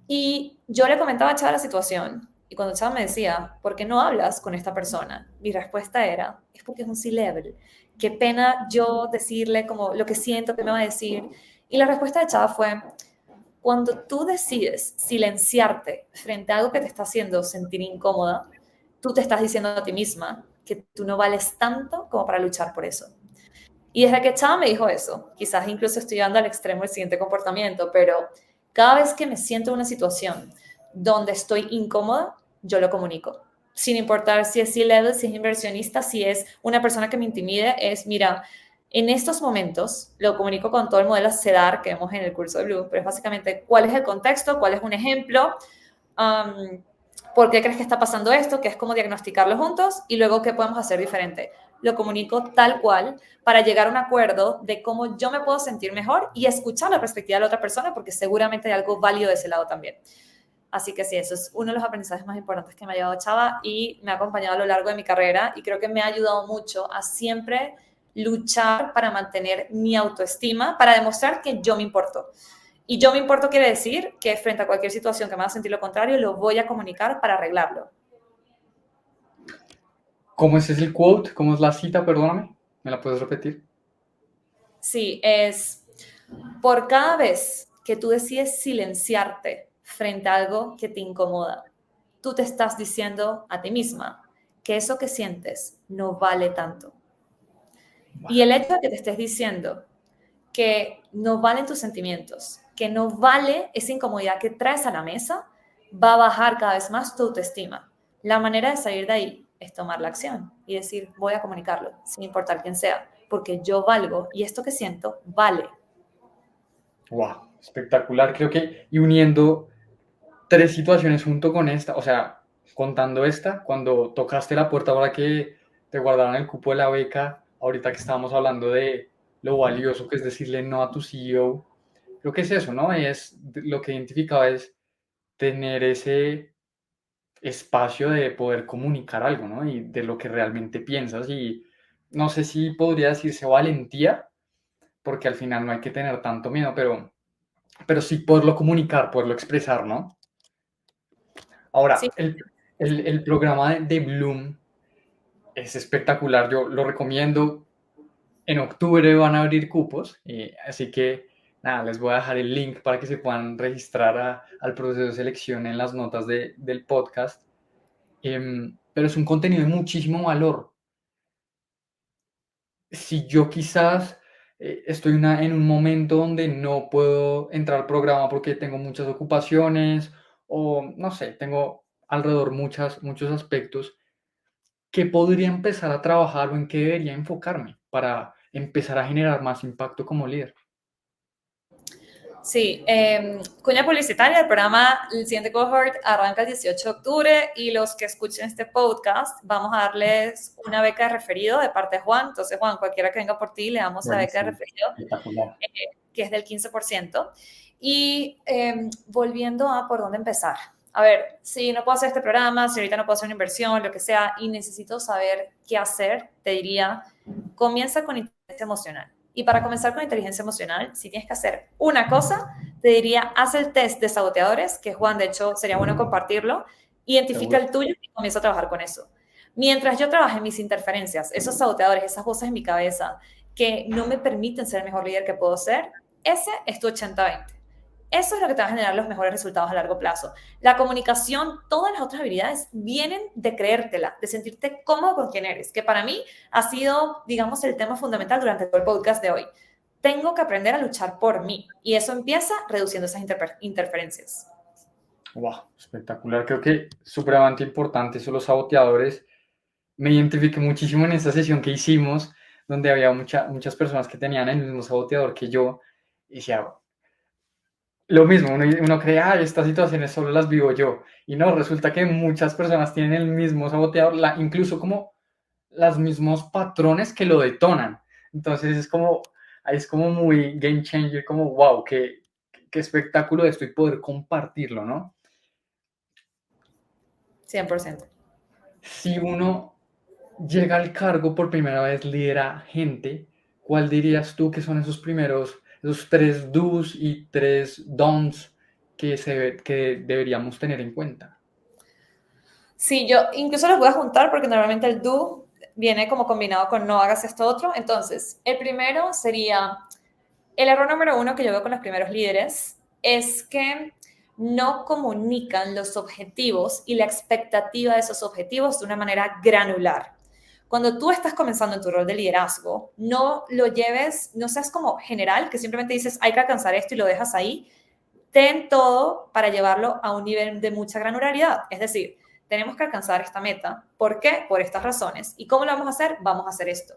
Y yo le comentaba a Chava la situación. Y cuando Chava me decía, ¿por qué no hablas con esta persona? Mi respuesta era, es porque es un C-level. Qué pena yo decirle como lo que siento, qué me va a decir. Y la respuesta de Chava fue, cuando tú decides silenciarte frente a algo que te está haciendo sentir incómoda, tú te estás diciendo a ti misma que tú no vales tanto como para luchar por eso. Y desde que Chava me dijo eso, quizás incluso estoy llevando al extremo el siguiente comportamiento, pero cada vez que me siento en una situación donde estoy incómoda, yo lo comunico. Sin importar si es C-level, si es inversionista, si es una persona que me intimide, es, mira, En estos momentos, lo comunico con todo el modelo CEDAR que vemos en el curso de Blue, pero es básicamente cuál es el contexto, cuál es un ejemplo, por qué crees que está pasando esto, que es como diagnosticarlo juntos y luego qué podemos hacer diferente. Lo comunico tal cual para llegar a un acuerdo de cómo yo me puedo sentir mejor y escuchar la perspectiva de la otra persona porque seguramente hay algo válido de ese lado también. Así que sí, eso es uno de los aprendizajes más importantes que me ha llevado Chava y me ha acompañado a lo largo de mi carrera y creo que me ha ayudado mucho a siempre luchar para mantener mi autoestima, para demostrar que yo me importo. Y yo me importo quiere decir que frente a cualquier situación que me haga sentir lo contrario, lo voy a comunicar para arreglarlo. ¿Cómo es el quote? ¿Cómo es la cita? Perdóname. ¿Me la puedes repetir? Sí, es por cada vez que tú decides silenciarte frente a algo que te incomoda, tú te estás diciendo a ti misma que eso que sientes no vale tanto. Y el hecho de que te estés diciendo que no valen tus sentimientos, que no vale esa incomodidad que traes a la mesa, va a bajar cada vez más tu autoestima. La manera de salir de ahí es tomar la acción y decir, voy a comunicarlo, sin importar quién sea, porque yo valgo y esto que siento vale. Wow, espectacular. Creo que, y uniendo tres situaciones junto con esta, o sea, contando esta, cuando tocaste la puerta para que te guardaran el cupo de la beca, ahorita que estábamos hablando de lo valioso que es decirle no a tu CEO, creo que es eso, ¿no? Es lo que identificaba es tener ese espacio de poder comunicar algo, ¿no? Y de lo que realmente piensas. Y no sé si podría decirse valentía, porque al final no hay que tener tanto miedo, pero sí poderlo comunicar, poderlo expresar, ¿no? Sí, Ahora, el programa de Bloom es espectacular, yo lo recomiendo. En octubre van a abrir cupos, así que nada, les voy a dejar el link para que se puedan registrar al proceso de selección en las notas del podcast. Pero es un contenido de muchísimo valor. Si yo quizás estoy en un momento donde no puedo entrar al programa porque tengo muchas ocupaciones o no sé, tengo alrededor muchos aspectos, ¿qué podría empezar a trabajar o en qué debería enfocarme para empezar a generar más impacto como líder? sí, cuña publicitaria, el programa, el siguiente cohort arranca el 18 de octubre y los que escuchen este podcast, vamos a darles una beca de referido de parte de Juan. Entonces, Juan, cualquiera que venga por ti, le damos la beca de Buenísimo, referido, espectacular. que es del 15%. Y volviendo a por dónde empezar. A ver, si no puedo hacer este programa, si ahorita no puedo hacer una inversión, lo que sea, y necesito saber qué hacer, te diría, comienza con inteligencia emocional. Y para comenzar con inteligencia emocional, si tienes que hacer una cosa, te diría, haz el test de saboteadores, que Juan, de hecho, sería bueno compartirlo, identifica Seguro. el tuyo y comienza a trabajar con eso. Mientras yo trabaje en mis interferencias, esos saboteadores, esas voces en mi cabeza que no me permiten ser el mejor líder que puedo ser, ese es tu 80-20. Eso es lo que te va a generar los mejores resultados a largo plazo. La comunicación, todas las otras habilidades vienen de creértela, de sentirte cómodo con quien eres, que para mí ha sido, digamos, el tema fundamental durante todo el podcast de hoy. Tengo que aprender a luchar por mí y eso empieza reduciendo esas interferencias. Wow, espectacular. Creo que supremamente importante son los saboteadores. Me identifiqué muchísimo en esta sesión que hicimos, donde había muchas personas que tenían el mismo saboteador que yo. Y decía, lo mismo, uno cree, ah, estas situaciones solo las vivo yo. Y no, resulta que muchas personas tienen el mismo saboteador, incluso como los mismos patrones que lo detonan. Entonces ahí es como muy game changer, como wow, qué espectáculo esto y poder compartirlo, ¿no? 100%. Si uno llega al cargo por primera vez, lidera gente, ¿cuál dirías tú que son esos tres do's y tres don'ts que deberíamos tener en cuenta? Sí, yo incluso los voy a juntar porque normalmente el do viene como combinado con no hagas esto otro. Entonces, el primero sería, el error número uno que yo veo con los primeros líderes es que no comunican los objetivos y la expectativa de esos objetivos de una manera granular. Cuando tú estás comenzando en tu rol de liderazgo, no lo lleves, no seas como general, que simplemente dices, hay que alcanzar esto y lo dejas ahí. Ten todo para llevarlo a un nivel de mucha granularidad. Es decir, tenemos que alcanzar esta meta. ¿Por qué? Por estas razones. ¿Y cómo lo vamos a hacer? Vamos a hacer esto.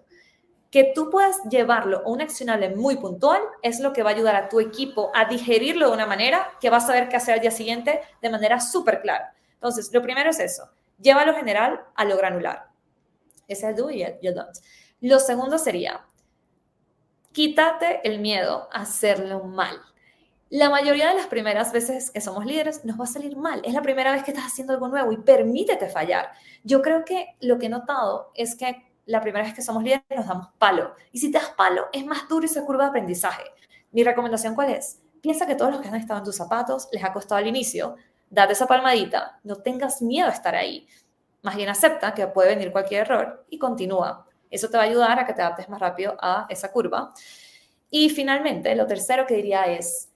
Que tú puedas llevarlo a un accionable muy puntual es lo que va a ayudar a tu equipo a digerirlo de una manera que vas a saber qué hacer al día siguiente de manera súper clara. Entonces, lo primero es eso. Lleva lo general a lo granular. Ese es el do y el don't. Lo segundo sería, quítate el miedo a hacerlo mal. La mayoría de las primeras veces que somos líderes nos va a salir mal. Es la primera vez que estás haciendo algo nuevo y permítete fallar. Yo creo que lo que he notado es que la primera vez que somos líderes nos damos palo. Y si te das palo, es más duro esa curva de aprendizaje. Mi recomendación, ¿cuál es? Piensa que todos los que han estado en tus zapatos les ha costado al inicio. Date esa palmadita. No tengas miedo a estar ahí. Más bien acepta que puede venir cualquier error y continúa. Eso te va a ayudar a que te adaptes más rápido a esa curva. Y finalmente, lo tercero que diría es,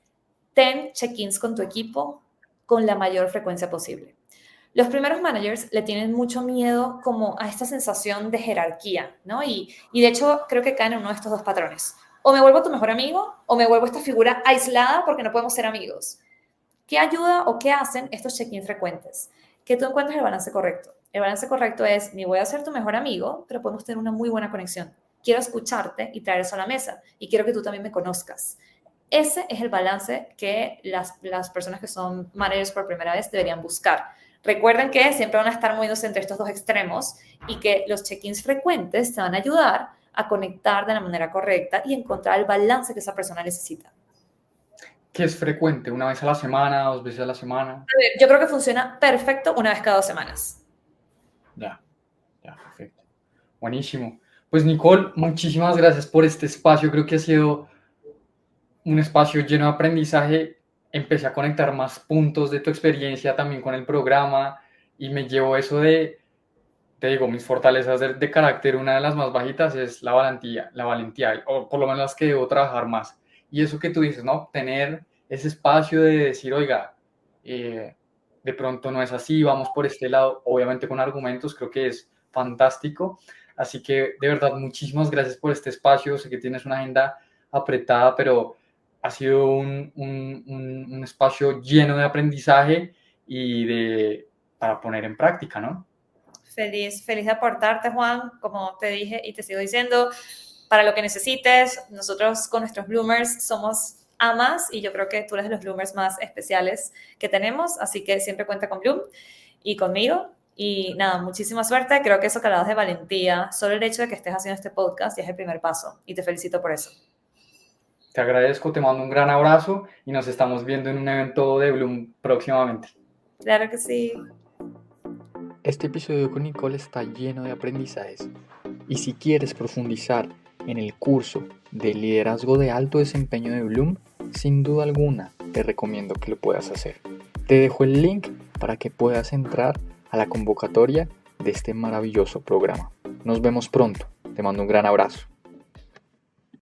ten check-ins con tu equipo con la mayor frecuencia posible. Los primeros managers le tienen mucho miedo como a esta sensación de jerarquía, ¿no? Y de hecho creo que caen en uno de estos dos patrones. O me vuelvo tu mejor amigo o me vuelvo esta figura aislada porque no podemos ser amigos. ¿Qué ayuda o qué hacen estos check-ins frecuentes? Que tú encuentres el balance correcto. El balance correcto es, ni voy a ser tu mejor amigo, pero podemos tener una muy buena conexión. Quiero escucharte y traer eso a la mesa. Y quiero que tú también me conozcas. Ese es el balance que las personas que son managers por primera vez deberían buscar. Recuerden que siempre van a estar moviéndose entre estos dos extremos y que los check-ins frecuentes te van a ayudar a conectar de la manera correcta y encontrar el balance que esa persona necesita. ¿Qué es frecuente? ¿Una vez a la semana? ¿2 veces a la semana? A ver, yo creo que funciona perfecto una vez cada 2 semanas. Ya, perfecto. Buenísimo. Pues Nicole, muchísimas gracias por este espacio. Creo que ha sido un espacio lleno de aprendizaje. Empecé a conectar más puntos de tu experiencia también con el programa y me llevo eso de, te digo, mis fortalezas de carácter. Una de las más bajitas es la valentía, o por lo menos las que debo trabajar más. Y eso que tú dices, ¿no? Tener ese espacio de decir, oiga, de pronto no es así, vamos por este lado, obviamente con argumentos, creo que es fantástico. Así que de verdad, muchísimas gracias por este espacio. Sé que tienes una agenda apretada, pero ha sido un espacio lleno de aprendizaje y para poner en práctica, ¿no? Feliz de aportarte, Juan, como te dije y te sigo diciendo, para lo que necesites, nosotros con nuestros Bloomers somos amas y yo creo que tú eres de los Bloomers más especiales que tenemos, así que siempre cuenta con Bloom y conmigo. Y nada, muchísima suerte. Creo que eso que hablabas de valentía, solo el hecho de que estés haciendo este podcast ya es el primer paso y te felicito por eso. Te agradezco, te mando un gran abrazo y nos estamos viendo en un evento de Bloom próximamente. Claro que sí. Este episodio con Nicole está lleno de aprendizajes y si quieres profundizar en el curso de liderazgo de alto desempeño de Bloom, sin duda alguna te recomiendo que lo puedas hacer. Te dejo el link para que puedas entrar a la convocatoria de este maravilloso programa. Nos vemos pronto. Te mando un gran abrazo.